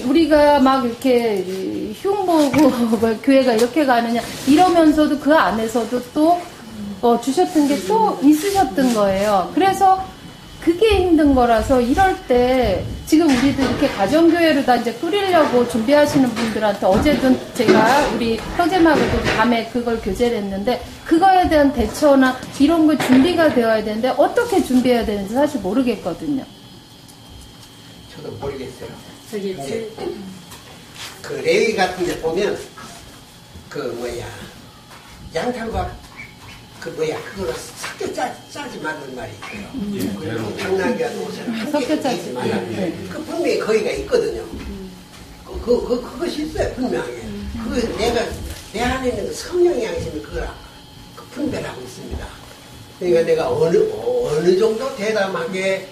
우리가 막 이렇게 흉보고 교회가 이렇게 가느냐 이러면서도 그 안에서도 또 주셨던 게 또 있으셨던 거예요. 그래서 그게 힘든 거라서 이럴 때 지금 우리도 이렇게 가정교회로 다 이제 꾸리려고 준비하시는 분들한테 어제도 제가 우리 형제마을도 밤에 그걸 교제를 했는데 그거에 대한 대처나 이런 거 준비가 되어야 되는데 어떻게 준비해야 되는지 사실 모르겠거든요. 저도 모르겠어요. 그 레위 같은 데 보면 양털과 그걸로 섞여 짜지 말라는 말이 있어요. 당나귀와 노새를 섞여 짜지 말라는 그 분명히 거기가 있거든요. 그것이 있어요, 분명하게. 내 안에 있는 그 성령의 양심이 그걸 분별하고 있습니다. 그러니까 내가 어느 정도 대담하게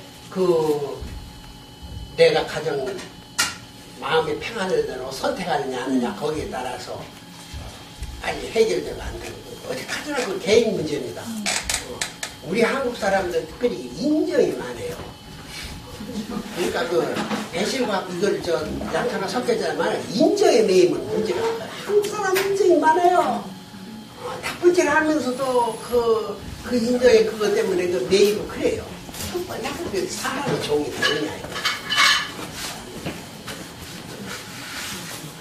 내가 가정 마음이 평안한 대로 선택하느냐 하느냐 거기에 따라서 아니 해결되면 안 되는 거고 어디까지나 그 개인 문제입니다. 우리 한국 사람들 특별히 인정이 많아요. 그러니까 배실과 이걸 양털과 섞여져야만 인정에 매이면 문제가 많아요. 한국 사람 인정이 많아요. 나쁜 짓을 하면서도 그 인정의 그것 때문에 매이고 그래요. 약간 사람의 종이 다르냐 이거.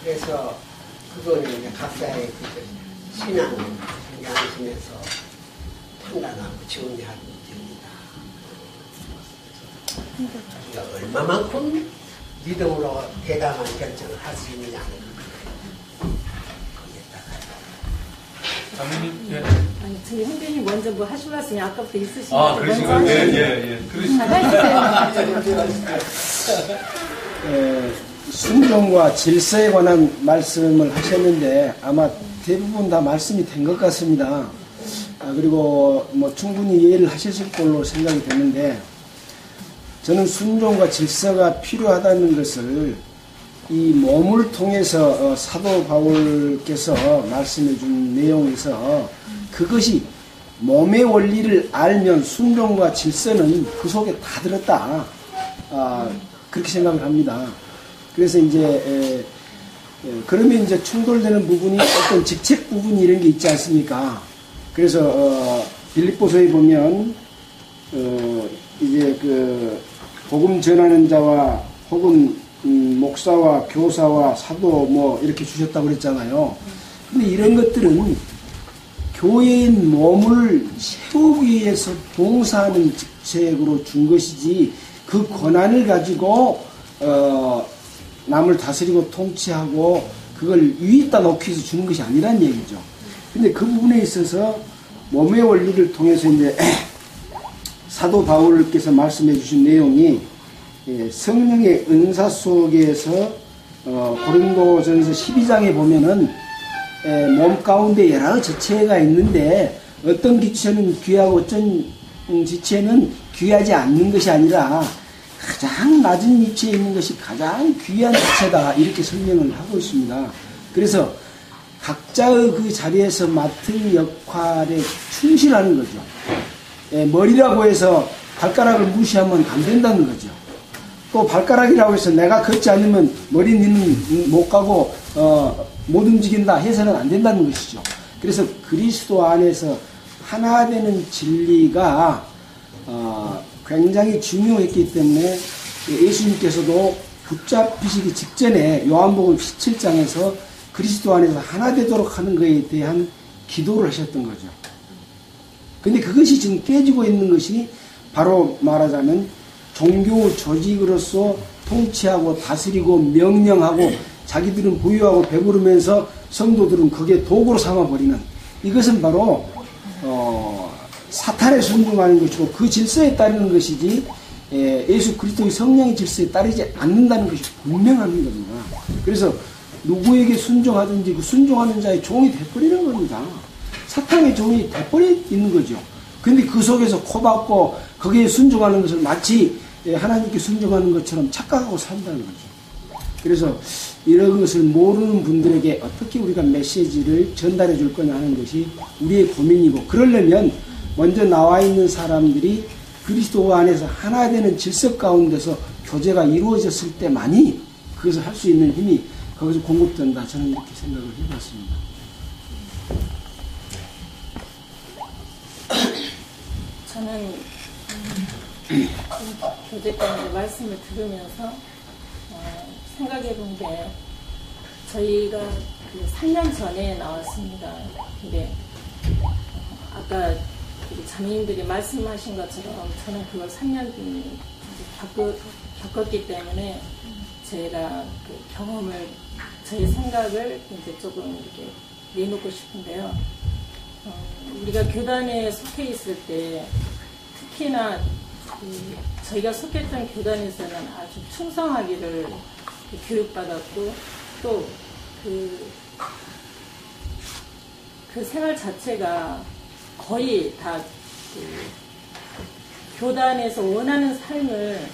그래서 그거는 이제 각자의 신앙 양심에서 판단하고 정리하는 문제입니다. 그러니까 얼마만큼 믿음으로 대담한 결정을 할 수 있느냐는 거기에 따라요. 장모님, 예. 아니, 저희 형제님 먼저 뭐 하실 말씀이 아까부터 있으시니까. 아, 그러시군요. 예. 순종과 질서에 관한 말씀을 하셨는데 아마 대부분 다 말씀이 된 것 같습니다. 그리고 뭐 충분히 이해를 하셨을 걸로 생각이 되는데 저는 순종과 질서가 필요하다는 것을 이 몸을 통해서 사도 바울께서 말씀해 준 내용에서 그것이 몸의 원리를 알면 순종과 질서는 그 속에 다 들었다. 그렇게 생각을 합니다. 그래서 이제 그러면 이제 충돌되는 부분이 어떤 직책 부분 이런 게 있지 않습니까? 그래서 빌립보서에 보면 이제 그 복음 전하는 자와 혹은 목사와 교사와 사도 뭐 이렇게 주셨다고 그랬잖아요. 근데 이런 것들은 교회의 몸을 세우기 위해서 봉사하는 직책으로 준 것이지 그 권한을 가지고 남을 다스리고 통치하고 그걸 위에다 놓기 위해서 주는 것이 아니란 얘기죠. 근데 그 부분에 있어서 몸의 원리를 통해서 이제 사도 바울께서 말씀해 주신 내용이 성령의 은사 속에서 고린도전서 12장에 보면은 몸 가운데 여러 지체가 있는데 어떤 지체는 귀하고 어떤 지체는 귀하지 않는 것이 아니라 가장 낮은 위치에 있는 것이 가장 귀한 지체다 이렇게 설명을 하고 있습니다. 그래서 각자의 그 자리에서 맡은 역할에 충실하는 거죠. 머리라고 해서 발가락을 무시하면 안 된다는 거죠. 또 발가락이라고 해서 내가 걷지 않으면 머리는 못 가고 못 움직인다 해서는 안 된다는 것이죠. 그래서 그리스도 안에서 하나 되는 진리가 굉장히 중요했기 때문에 예수님께서도 붙잡히시기 직전에 요한복음 17장에서 그리스도 안에서 하나 되도록 하는 것에 대한 기도를 하셨던 거죠. 근데 그것이 지금 깨지고 있는 것이 바로 말하자면 종교 조직으로서 통치하고 다스리고 명령하고 자기들은 부유하고 배부르면서 성도들은 그게 도구로 삼아버리는 이것은 바로 사탄에 순종하는 것이고 그 질서에 따르는 것이지 예수 그리스도의 성령의 질서에 따르지 않는다는 것이 분명한 겁니다. 그래서 누구에게 순종하든지 그 순종하는 자의 종이 돼버리는 겁니다. 사탄의 종이 돼버려 있는 거죠. 근데 그 속에서 코박고 거기에 순종하는 것을 마치 하나님께 순종하는 것처럼 착각하고 산다는 거죠. 그래서 이런 것을 모르는 분들에게 어떻게 우리가 메시지를 전달해 줄 거냐 하는 것이 우리의 고민이고 그러려면 먼저 나와 있는 사람들이 그리스도 안에서 하나 되는 질서 가운데서 교제가 이루어졌을 때만이 그것을 할 수 있는 힘이 거기서 공급된다. 저는 이렇게 생각을 해봤습니다. 저는 교제 가운데 말씀을 들으면서 생각해 본 게 저희가 그 3년 전에 나왔습니다. 근데 아까 우리 자매님들이 말씀하신 것처럼 저는 그걸 3년 겪었기 때문에 제가 그 경험을 저의 생각을 이제 조금 이렇게 내놓고 싶은데요. 우리가 교단에 속해 있을 때 특히나 저희가 속했던 교단에서는 아주 충성하기를 교육받았고 또 그 생활 자체가 거의 다 교단에서 원하는 삶을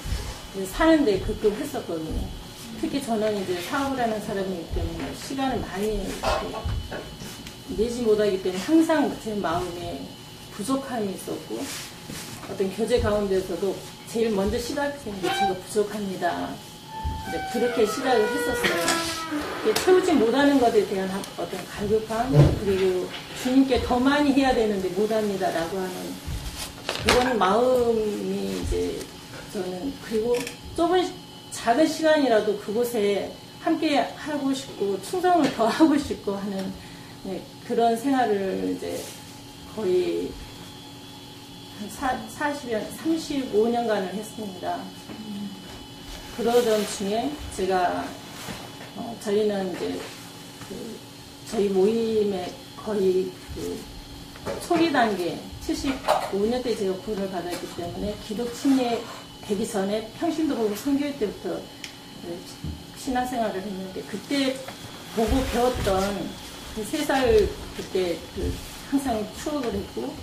사는데 급급했었거든요. 특히 저는 이제 사업을 하는 사람이기 때문에 시간을 많이 내지 못하기 때문에 항상 제 마음에 부족함이 있었고 어떤 교제 가운데서도 제일 먼저 시작된 게 제가 부족합니다. 그렇게 시작을 했었어요. 채우지 못하는 것에 대한 어떤 갈급함 그리고 주님께 더 많이 해야 되는데 못합니다라고 하는 그거는 마음이 이제 저는 그리고 좁은 작은 시간이라도 그곳에 함께 하고 싶고 충성을 더 하고 싶고 하는 그런 생활을 이제 거의 한 35년간을 했습니다. 그러던 중에 제가 저희는 이제 저희 모임의 거의 초기 단계 75년 때 제가 구원을 받았기 때문에 기독 침례 되기 전에 평신도보고 선교회 때부터 신앙생활을 했는데 그때 보고 배웠던 3살 그때 항상 추억을 했고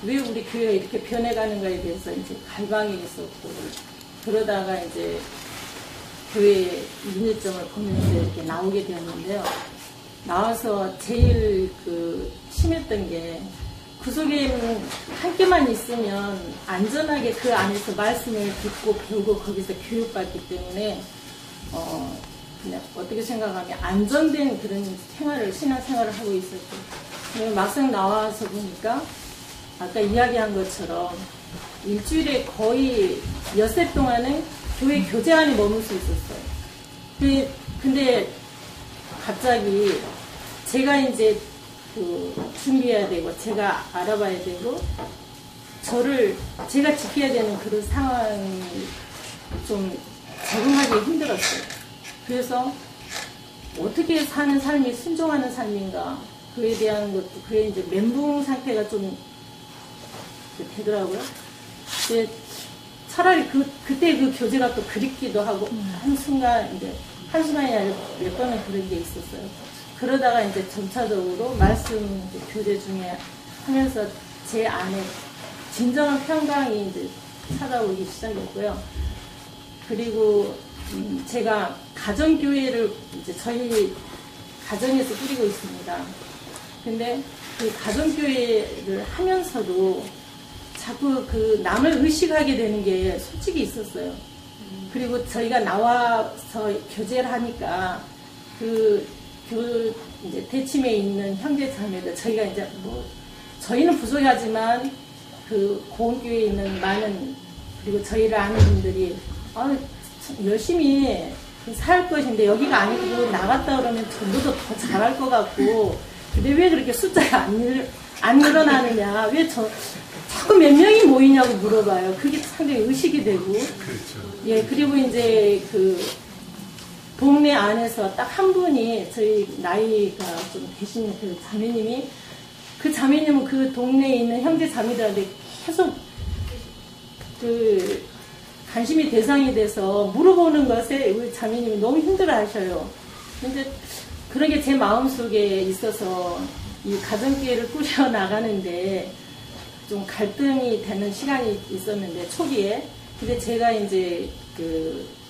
왜 우리 교회가 이렇게 변해가는가에 대해서 이제 갈망이 있었고 그러다가 이제 교회 문제점을 보면서 이렇게 나오게 되었는데요. 나와서 제일 심했던 게 구속에는 함께만 있으면 안전하게 그 안에서 말씀을 듣고 배우고 거기서 교육받기 때문에 그냥 어떻게 생각하면 안전된 그런 신앙생활을 하고 있었죠. 막상 나와서 보니까 아까 이야기한 것처럼 일주일에 거의 엿새 동안은 교회 교제 안에 머물 수 있었어요. 근데 갑자기 제가 이제 준비해야 되고 제가 알아봐야 되고 제가 지켜야 되는 그런 상황이 좀 적응하기 힘들었어요. 그래서 어떻게 사는 삶이 순종하는 삶인가 그에 대한 것도 그에 이제 멘붕 상태가 좀 되더라고요. 근데 차라리 그때 그 교제가 또 그립기도 하고 한순간이 아니라 몇 번은 그런 게 있었어요. 그러다가 이제 점차적으로 말씀 교제 중에 하면서 제 안에 진정한 평강이 이제 찾아오기 시작했고요. 그리고 제가 가정교회를 이제 저희 가정에서 꾸리고 있습니다. 근데 그 가정교회를 하면서도 자꾸 남을 의식하게 되는 게 솔직히 있었어요. 그리고 저희가 나와서 교제를 하니까 이제 대침에 있는 형제 자매들 저희가 이제 저희는 부족하지만 고원교회에 있는 많은 그리고 저희를 아는 분들이 열심히 살 것인데 여기가 아니고 나갔다 그러면 전부도 더 잘할 것 같고 근데 왜 그렇게 숫자가 안 늘어나느냐 왜 자꾸 몇 명이 모이냐고 물어봐요. 그게 상당히 의식이 되고 그렇죠. 예 그리고 이제 동네 안에서 딱 한 분이 저희 나이가 좀 되신 그 자매님이 그 자매님은 그 동네에 있는 형제 자매들한테 계속 관심이 대상이 돼서 물어보는 것에 우리 자매님이 너무 힘들어 하셔요. 근데 그런 게 제 마음속에 있어서 이 가정교회를 꾸려 나가는데 좀 갈등이 되는 시간이 있었는데 초기에 근데 제가 이제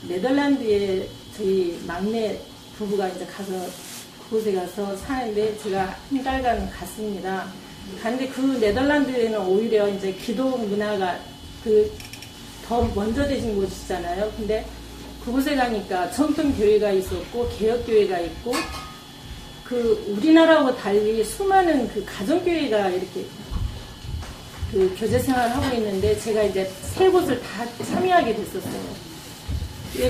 네덜란드에 저희 막내 부부가 이제 그곳에 가서 사는데 제가 한 달간 갔습니다. 갔는데 그 네덜란드에는 오히려 이제 기도 문화가 더 먼저 되신 곳이잖아요. 근데 그곳에 가니까 전통 교회가 있었고 개혁 교회가 있고 우리나라하고 달리 수많은 가정교회가 이렇게 교제 생활을 하고 있는데 제가 이제 세 곳을 다 참여하게 됐었어요.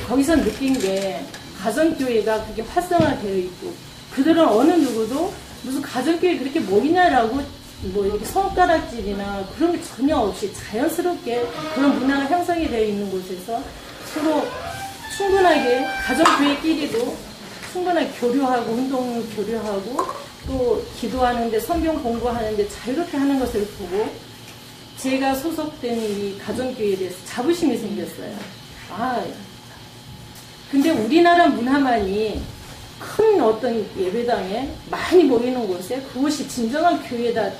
거기서 느낀 게 가정교회가 그렇게 활성화되어 있고 그들은 어느 누구도 무슨 가정교회 그렇게 모이냐라고 이렇게 손가락질이나 그런 게 전혀 없이 자연스럽게 그런 문화가 형성이 되어 있는 곳에서 서로 충분하게 가정교회끼리도 충분하게 교류하고 운동 교류하고 또 기도하는데 성경 공부하는데 자유롭게 하는 것을 보고 제가 소속된 이 가정교회에 대해서 자부심이 생겼어요. 근데 우리나라 문화만이 큰 어떤 예배당에 많이 모이는 곳에 그것이 진정한 교회다,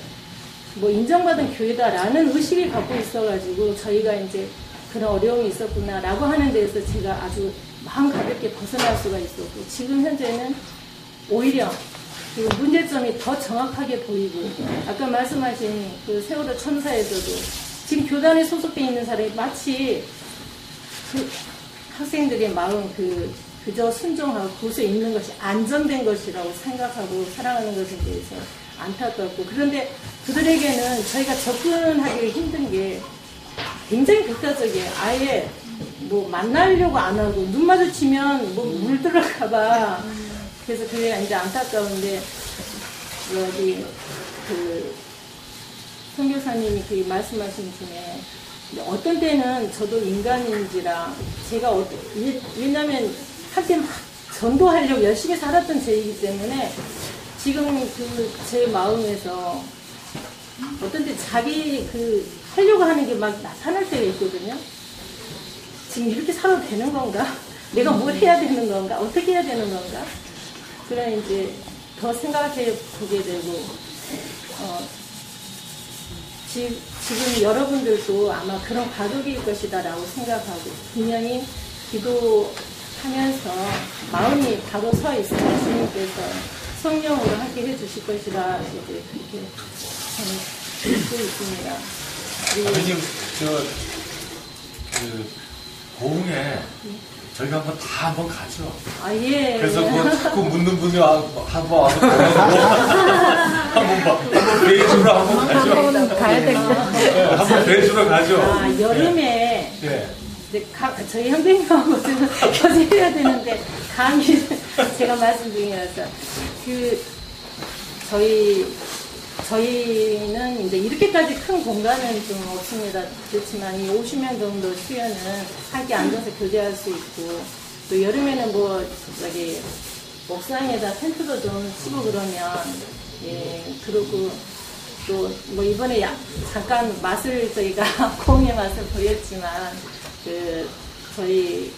인정받은 교회다라는 의식을 갖고 있어가지고 저희가 이제 그런 어려움이 있었구나라고 하는 데에서 제가 아주 마음 가볍게 벗어날 수가 있었고 지금 현재는 오히려 그 문제점이 더 정확하게 보이고 아까 말씀하신 세월호 참사에서도 지금 교단에 소속되어 있는 사람이 마치 학생들의 마음 그저 순종하고 그곳에 있는 것이 안전된 것이라고 생각하고 살아가는 것에 대해서 안타깝고 그런데 그들에게는 저희가 접근하기 힘든 게 굉장히 극단적이에요. 아예 만나려고 안 하고 눈 마주치면 물 들어갈까봐 그래서 그게 이제 안타까운데 여기 선교사님이 말씀하신 중에 어떤 때는 저도 인간인지라 제가 왜냐면 한때 막 전도하려고 열심히 살았던 제이기 때문에 지금 제 마음에서 어떤 때 자기 하려고 하는 게 막 나타날 때가 있거든요. 지금 이렇게 살아도 되는 건가? 내가 뭘 해야 되는 건가? 어떻게 해야 되는 건가? 그래 이제 더 생각해 보게 되고 지금 여러분들도 아마 그런 가족일 것이다라고 생각하고 분명히 기도하면서 마음이 바로 서 있어요. 주님께서 성령으로 함께 해주실 것이라 이제 그렇게 저는 믿고 있습니다. 아버님, 고흥에 저희가 한번 가죠. 아, 예. 그래서 자꾸 묻는 분이 한번 와서 한번 배주로 한번 가죠. 한번 가야 되겠다. 네, 한번 배주로 가죠. 아, 여름에 네. 이제 저희 형제님하고 지금 교제해야 되는데 감기 제가 말씀 중이라서 저희는 이제 이렇게까지 큰 공간은 좀 없습니다. 그렇지만 이 50명 정도 수련은 함께 앉아서 교제할 수 있고 또 여름에는 저기 옥상에다 텐트도 좀 치고 그러면 예 그러고 또 이번에 잠깐 맛을 저희가 고흥의 맛을 보였지만 저희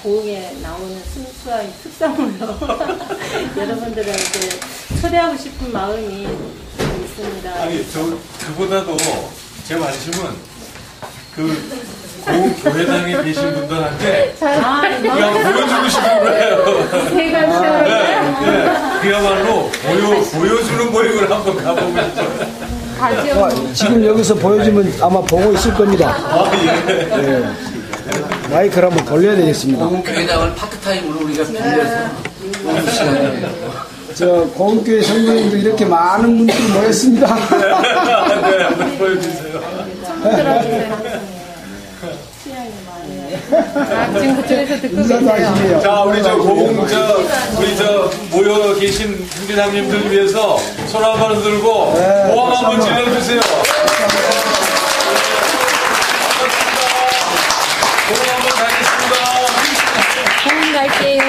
고흥에 나오는 순수한 특산물로 여러분들을 이제 초대하고 싶은 마음이 있습니다. 아니, 그보다도 제 관심은 고흥 교회당에 계신 분들한테 그냥 보여주고 싶은 거예요. 제가 그야말로 보여주는 모임을 한번 가보고 싶어요. 지금 여기서 보여주면 아마 보고 있을 겁니다. 네. 마이크를 한번 돌려야 되겠습니다. 고흥교회당을 파트타임으로 우리가 빌려서 시간이에요. 고흥교회 성도님도 이렇게 많은 분들이 모였습니다. 네, 한번 보여주세요. 지금 그쪽에서 듣고 계세요. 자, 우리 고흥 모여 계신 형제자매님들 위해서 손 한번 들고 호응 한번 질러주세요. 호응 한번 가겠습니다. 고흥 갈게요.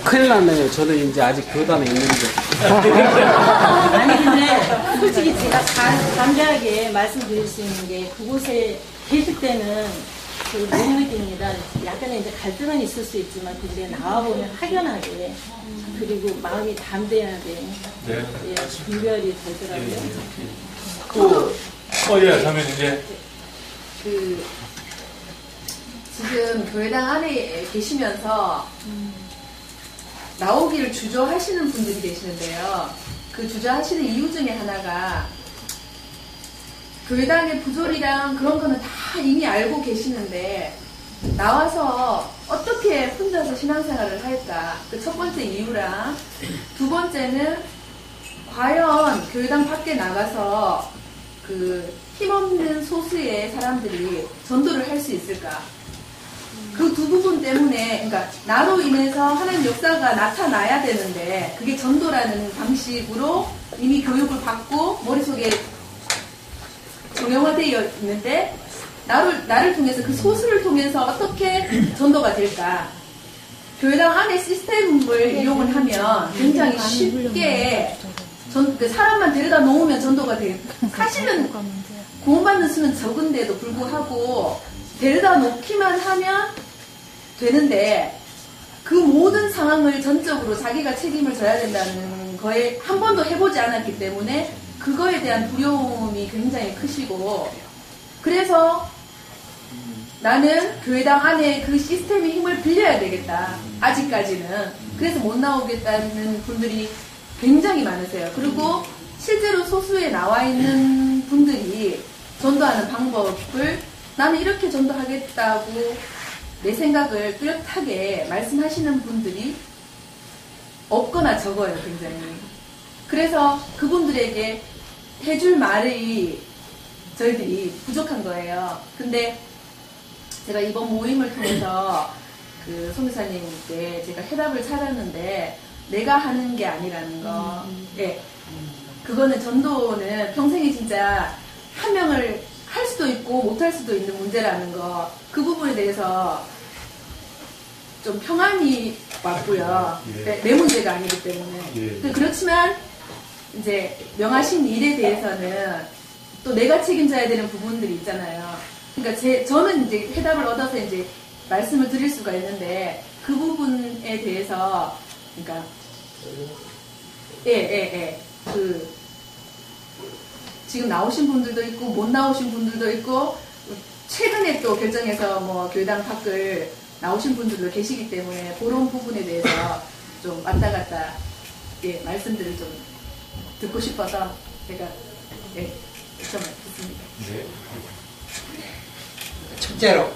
큰일 났네요. 저는 이제 아직 교단에 있는데. 아니 근데 솔직히 제가 담대하게 말씀드릴 수 있는 게 그곳에 계실 때는 못 느낍니다. 약간의 이제 갈등은 있을 수 있지만 근데 나와보면 확연하게 그리고 마음이 담대하게 예, 분별이 되더라고요. 예, 자매 이제 지금 교회당 안에 계시면서 나오기를 주저하시는 분들이 계시는데요. 그 주저하시는 이유 중에 하나가 교회당의 부조리랑 그런 거는 다 이미 알고 계시는데 나와서 어떻게 혼자서 신앙생활을 할까? 그 첫 번째 이유랑 두 번째는 과연 교회당 밖에 나가서 그 힘없는 소수의 사람들이 전도를 할 수 있을까? 그 두 부분 때문에, 그러니까 나로 인해서 하나님 역사가 나타나야 되는데 그게 전도라는 방식으로 이미 교육을 받고 머릿속에 정형화되어 있는데 나를 통해서 그 소수를 통해서 어떻게 전도가 될까? 교회당 안에 시스템을 이용을 하면 굉장히 쉽게 그 사람만 데려다 놓으면 전도가 돼요. 사실은 구원받는 수는 적은데도 불구하고 데려다 놓기만 하면 되는데 그 모든 상황을 전적으로 자기가 책임을 져야 된다는 거에 한 번도 해보지 않았기 때문에 그거에 대한 두려움이 굉장히 크시고 그래서 나는 교회당 안에 그 시스템의 힘을 빌려야 되겠다. 아직까지는. 그래서 못 나오겠다는 분들이 굉장히 많으세요. 그리고 실제로 소수에 나와 있는 분들이 전도하는 방법을 나는 이렇게 전도하겠다고 내 생각을 뚜렷하게 말씀하시는 분들이 없거나 적어요, 굉장히. 그래서 그분들에게 해줄 말이 저희들이 부족한 거예요. 근데 제가 이번 모임을 통해서 그 송교사님께 제가 해답을 찾았는데 내가 하는 게 아니라는 거. 예. 그거는 전도는 평생에 진짜 한 명을 할 수도 있고 못할 수도 있는 문제라는 거. 그 부분에 대해서 좀 평안이 왔고요. 내 문제가 아니기 때문에. 그렇지만 이제 명하신 일에 대해서는 또 내가 책임져야 되는 부분들이 있잖아요. 그러니까 저는 이제 해답을 얻어서 이제 말씀을 드릴 수가 있는데 그 부분에 대해서 그러니까 그 지금 나오신 분들도 있고 못 나오신 분들도 있고 최근에 또 결정해서 뭐 교회당 밖을 나오신 분들도 계시기 때문에 그런 부분에 대해서 좀 왔다 갔다 예, 말씀들을 좀 듣고 싶어서 제가 예, 요청했습니다. 네. 첫째로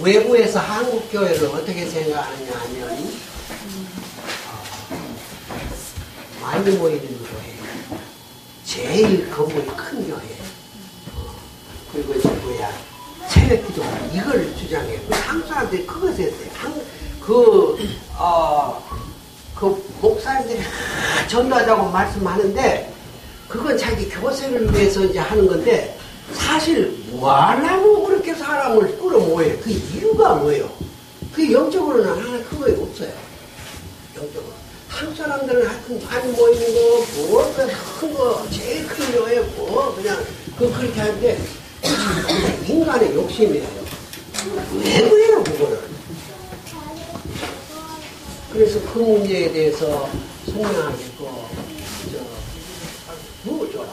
외부에서 한국 교회를 어떻게 생각하느냐 하면 많이 모이는 교회, 제일 건물이 큰 교회, 그리고 이제 뭐야 새벽기도 이걸 주장해요. 한국 사람들이 그것에 그 목사님들이 전도하자고 말씀하는데 그건 자기 교세를 위해서 이제 하는 건데 사실 뭐 하려고 그렇게 사람을 끌어모여요? 그 이유가 뭐예요? 그 영적으로는 하나 그거에 없어요. 영적으로. 한국 사람들은 하여튼 많이 모이는 거, 뭐, 큰 거, 제일 큰 교회, 뭐, 그냥, 그렇게 하는데, 인간의 욕심이에요. 왜 그래요, 그거를? 그래서 그 문제에 대해서 설명하겠고,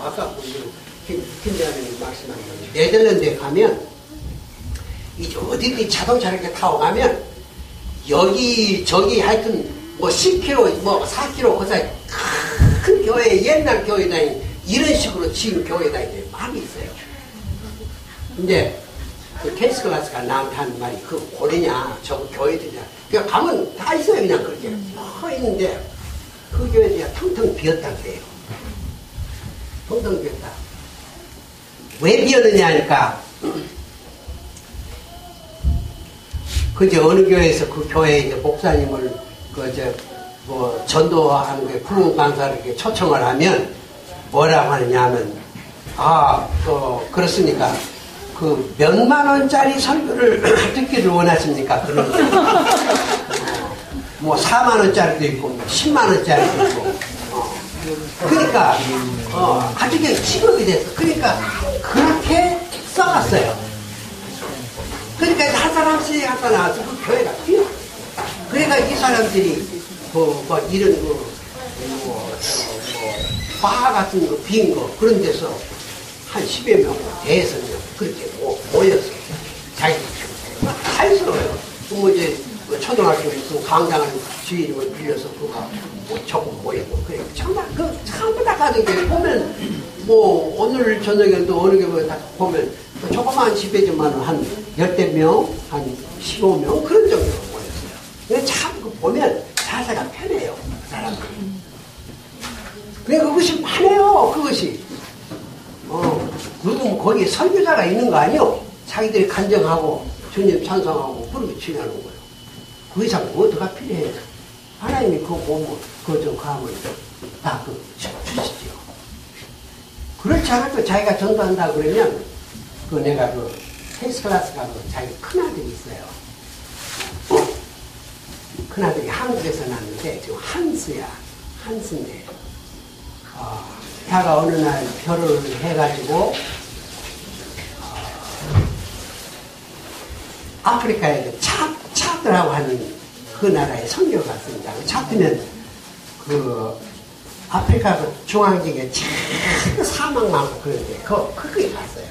아까 김대한님 말씀한 거, 네덜란드에 가면, 이제 어디든지 자동차 이렇게 타고 가면, 저기 하여튼, 뭐 10km, 뭐 4km, 그 사이 큰 교회, 옛날 교회당이 이런 식으로 지은 교회당이 많이 있어요. 근데 그 케이스 클래스가 나한테 하는 말이 그 고래냐, 저거 교회들이냐. 그냥 가면 다 있어요, 그냥 그렇게. 있는데 그 교회들이 텅텅 비었다 그래요. 텅텅 비었다. 왜 비었느냐 하니까 그제 어느 교회에서 그 교회에 이제 목사님을 뭐 전도하는 게 부흥 강사를 이렇게 초청을 하면 뭐라고 하느냐 하면 그렇습니까? 그 몇만 원짜리 설교를 듣기를 원하십니까? 그런 뭐 4만 원짜리도 있고 10만 원짜리도 있고 그러니까 아주 그냥 직업이 됐어. 그러니까 그렇게 써갔어요. 그러니까 한 사람씩 아까 나와서 그 교회가 뛰어. 그러니까 이 사람들이 이런 바 같은 거 빈 거 그런 데서 한 10여 명 대해서는 그렇게 모였어요. 자기들 탈스러워요. 뭐 이제 초등학교에서 강당을 주인을 빌려서 그거 조금 모였고 그래. 정말 전부 다 가는 게 보면 뭐 오늘 저녁에도 어느 게 딱 보면 조그마한 집에지만 한 10대 명, 한 15명 그런 정도로 모였어요. 참 보면 자세가 편해요, 사람들이. 그러니까 그것이 편해요, 그것이. 그리고 뭐 거기에 설교자가 있는 거 아니요? 자기들이 간증하고 주님 찬송하고 그렇게 지내는 거예요. 그 이상 뭐가 필요해요? 하나님이 그거 보면 그거 좀 가면 다 주시죠. 그렇지 않아도 자기가 전도한다 그러면 내가 케이스 클래스 가서 자기 큰아들이 있어요. 큰아들이 한국에서 났는데 지금 한스인데 걔가 어느 날 결혼을 해가지고 아프리카에 차트라고 하는 그 나라에 선교 갔습니다. 차트면 아프리카 중앙지역에 참 사막 많고 그런데 거기에 갔어요.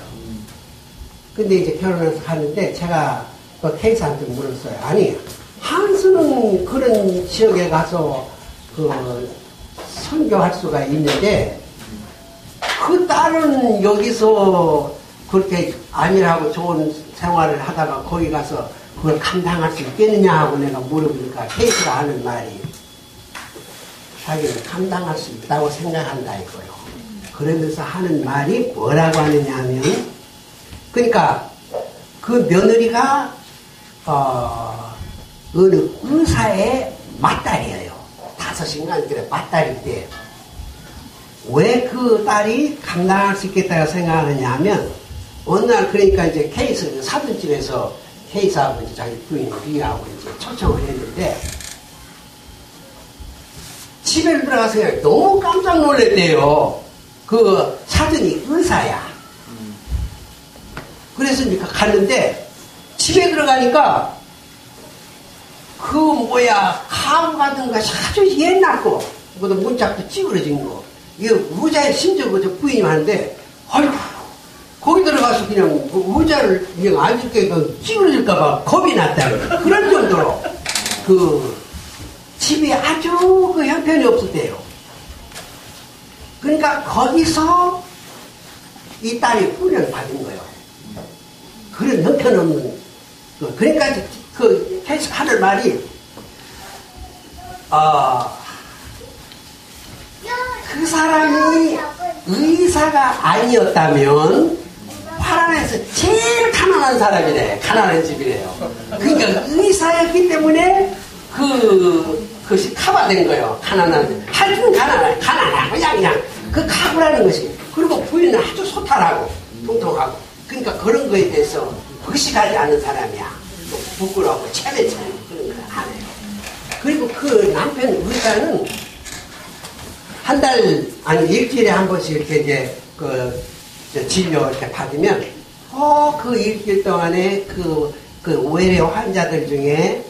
근데 이제 결혼해서 갔는데 제가 그 케이스한테 물었어요. 아니 한스는 그런 지역에 가서 선교할 수가 있는데 그 딸은 여기서 그렇게 안일하고 좋은 생활을 하다가 거기 가서 그걸 감당할 수 있겠느냐 하고 내가 물어보니까 케이스가 하는 말이 자기는 감당할 수 있다고 생각한다 이거요. 그러면서 하는 말이 뭐라고 하느냐 하면 그러니까 그 며느리가 어느 의사의 맏딸이에요. 5인가 그래 맏딸인데 왜 그 딸이 감당할 수 있겠다고 생각하느냐 하면 어느 날 그러니까 이제 케이스 사돈집에서 케이스하고 이제 자기 부인 리하고 이제 초청을 했는데 집에 들어가서 너무 깜짝 놀랐대요. 그 사돈이 의사야. 그래서 이제 갔는데 집에 들어가니까 사고 같은 것이 아주 옛날 거, 그것도 문짝도 찌그러진 거. 이거 의자에 심지어 그 부인이 하는데, 아이고, 거기 들어가서 그냥 의자를 그냥 앉을게 찌그러질까봐 겁이 났다. 그런 정도로 그 집이 아주 그 형편이 없었대요. 그러니까 거기서 이 딸이 훈련을 받은 거예요. 그런 형편없는, 그러니까 그 계속 하는 말이, 그 사람이 의사가 아니었다면 화란에서 제일 가난한 사람이래. 가난한 집이래요. 그러니까 의사였기 때문에 그것이 커버된 거예요. 가난한, 하여튼 가난하고 그냥 그 카구라는 것이. 그리고 부인은 아주 소탈하고 통통하고. 그러니까 그런 거에 대해서 의식하지 않는 사람이야. 또 부끄러워하고 체면차리고 그런 걸 안 해요. 그리고 그 남편 의사는 한 달, 아니 일주일에 한 번씩 이렇게 이제 진료 이렇게 받으면 그 일주일 동안에 그 외래 환자들 중에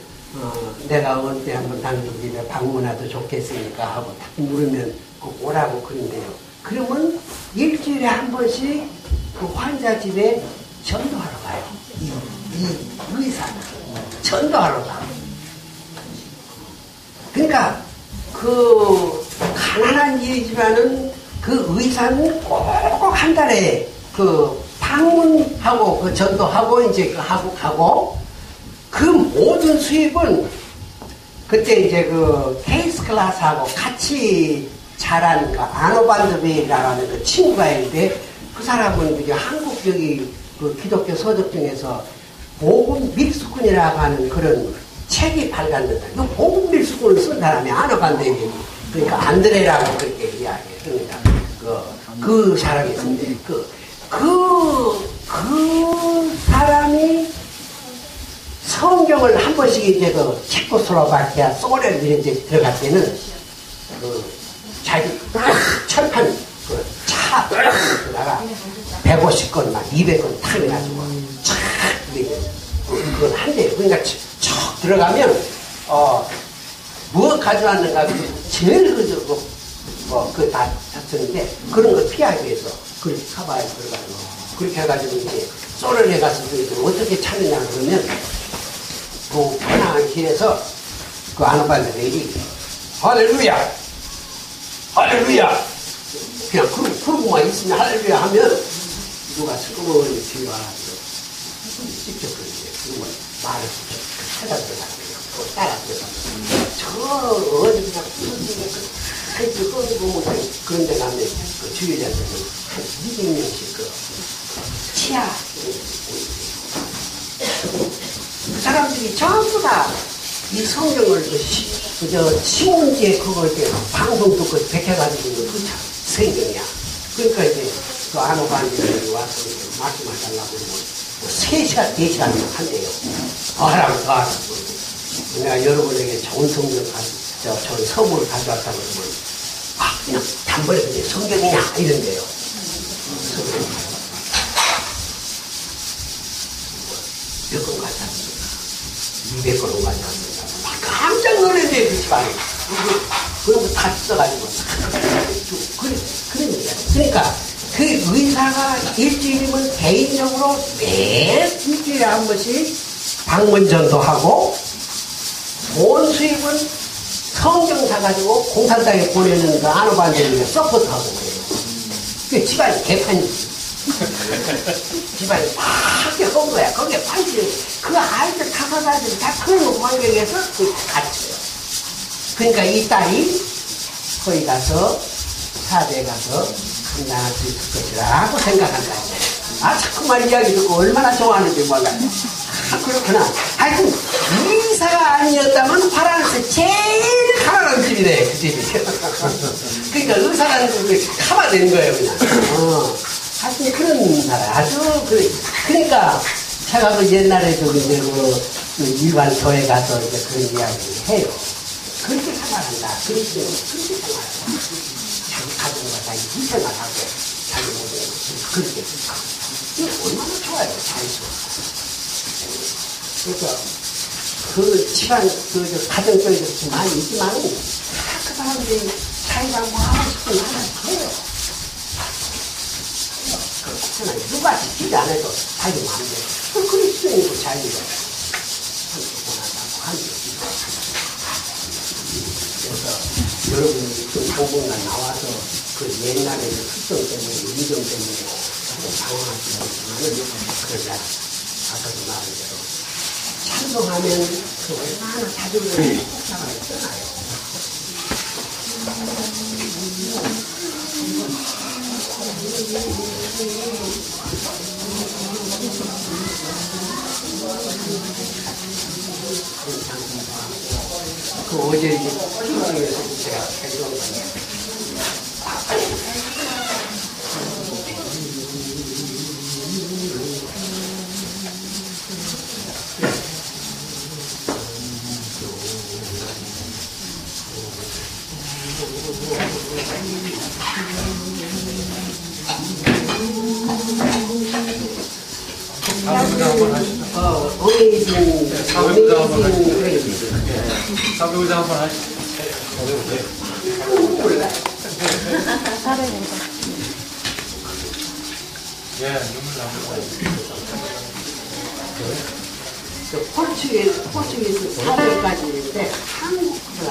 내가 언제 한번 당신 집에 방문해도 좋겠으니까 하고 딱 물으면 오라고 그런대요. 그러면 일주일에 한 번씩 그 환자 집에 전도하러 가요. 이 의사는 전도하러 가. 그러니까 그 가난한 일이지만은 그 의사는 꼭 한 달에 그 방문하고 그 전도하고 이제 그 하고 가고 그 모든 수입은 그때 이제 그 케이스 클래스하고 같이 자란 그 아노반드베이라는 그 친구가 있는데 그 사람은 이제 한국 여기 그 기독교 서적 중에서 복음 밀수꾼이라고 하는 그런 책이 발간된다. 이 복음 밀수꾼을 쓴 사람이 아노반드베이. 그러니까 안드레라고 그렇게 이야기해요. 그러니까 그 사람이 있는데 그 사람이 성경을 한 번씩 이제 그 체코슬로바키아 소련 이런 데 들어갈 때는 자기 철판 차에다가 150건 막 200건 타내가지고 촥 그건 한대요. 그러니까 척 들어가면 뭐 가져왔는가 제일 다 잤었는데 그런 걸 피하기 위해서 그렇게 카바에 들어가고 그렇게 해가지고 이제 소련에 가서 어떻게 찾느냐 그러면 그 편안한 길에서 그 아노발레들이 할렐루야 할렐루야 그냥 그러고만 있으면 할렐루야 하면 누가 슬그머니 뒤에 와가지고 직접 그런 걸 말을 찾아 들어가요. 따라 들어가요. 저 어디 그냥 하여튼 그런 데 가면 그 주의자들은 한 200명씩 치아 그 사람들이 전부 다 이 성경을 신문지에 그걸 이렇게 방송 듣고 백해가지고 그 성경이야. 그러니까 이제 그 아노반들이 와서 말씀하달라고 그러면 3시간, 4시간 한대요. 하라고 더 하라고. 내가 여러분에게 좋은 성경 좋은 서문을 가져왔다고 그러면 그냥 단번에 그냥 성경이냐 이런데요. 몇 권 가져왔습니다. 200권을 가져왔습니다. 깜짝 놀랐는데 그 집안에 그런 거 다 써가지고 그런 얘기야. 그러니까 그 의사가 일주일이면 개인적으로 매 일주일에 한 번씩 방문전도 하고 돈 수입은 성경 사가지고 공산당에 보내는 그 아노반들에게 서포트하고 그래요. 그 집안이 개판이지. 집안이 밖에 한 거야. 거기에 판지 그 아이들 타사사들 다 그런 환경에서 그 갇혀요. 그러니까 이 딸이 거기 가서 사대에 가서 감당할 수 있을 것이라고 생각한다. 자꾸만 이야기 듣고 얼마나 좋아하는지 몰라요. 그렇구나. 하여튼 의사가 아니었다면 파란색 제일 가난한 집이네. 그 집이. 그러니까 의사라는 게 커버된 거예요. 그냥. 하여튼 그런 사람 아주 그러니까 제가 그 옛날에 저기 이제 그 일반 교회 가서 이제 그런 이야기를 해요. 그렇게 생활한다. 그렇게 생활한다. 자기 가정과 자기 희생을하고 자기 모든 그렇게 이게 얼마나 좋아요. 자유스러워. 그러니까 그 집안, 그 가정적인 것이 많이 있지만, 그 사람들이 자기가 뭐 하고 싶은 거 하나 해요. 그러나 누가 지키지 않아도 자기 마음대로. 그럴 수 있는 그 자유가. 그래서 여러분이 좀 당분간 나와서 그 옛날에 그 특성 때문에, 인정 때문에 당황하시는 그런 날, 아까도 말한 대로 찬송하면 그 얼마나 자주를 폭삭을 떠나요. 그 어제 이제 TV에서 제가 해준 거예요. 사회부자 한번 하시죠. 사회부자 한번 하시죠. 예, 눈물 나옵니다. 포르투게스 사회까지 있는데 한국 사람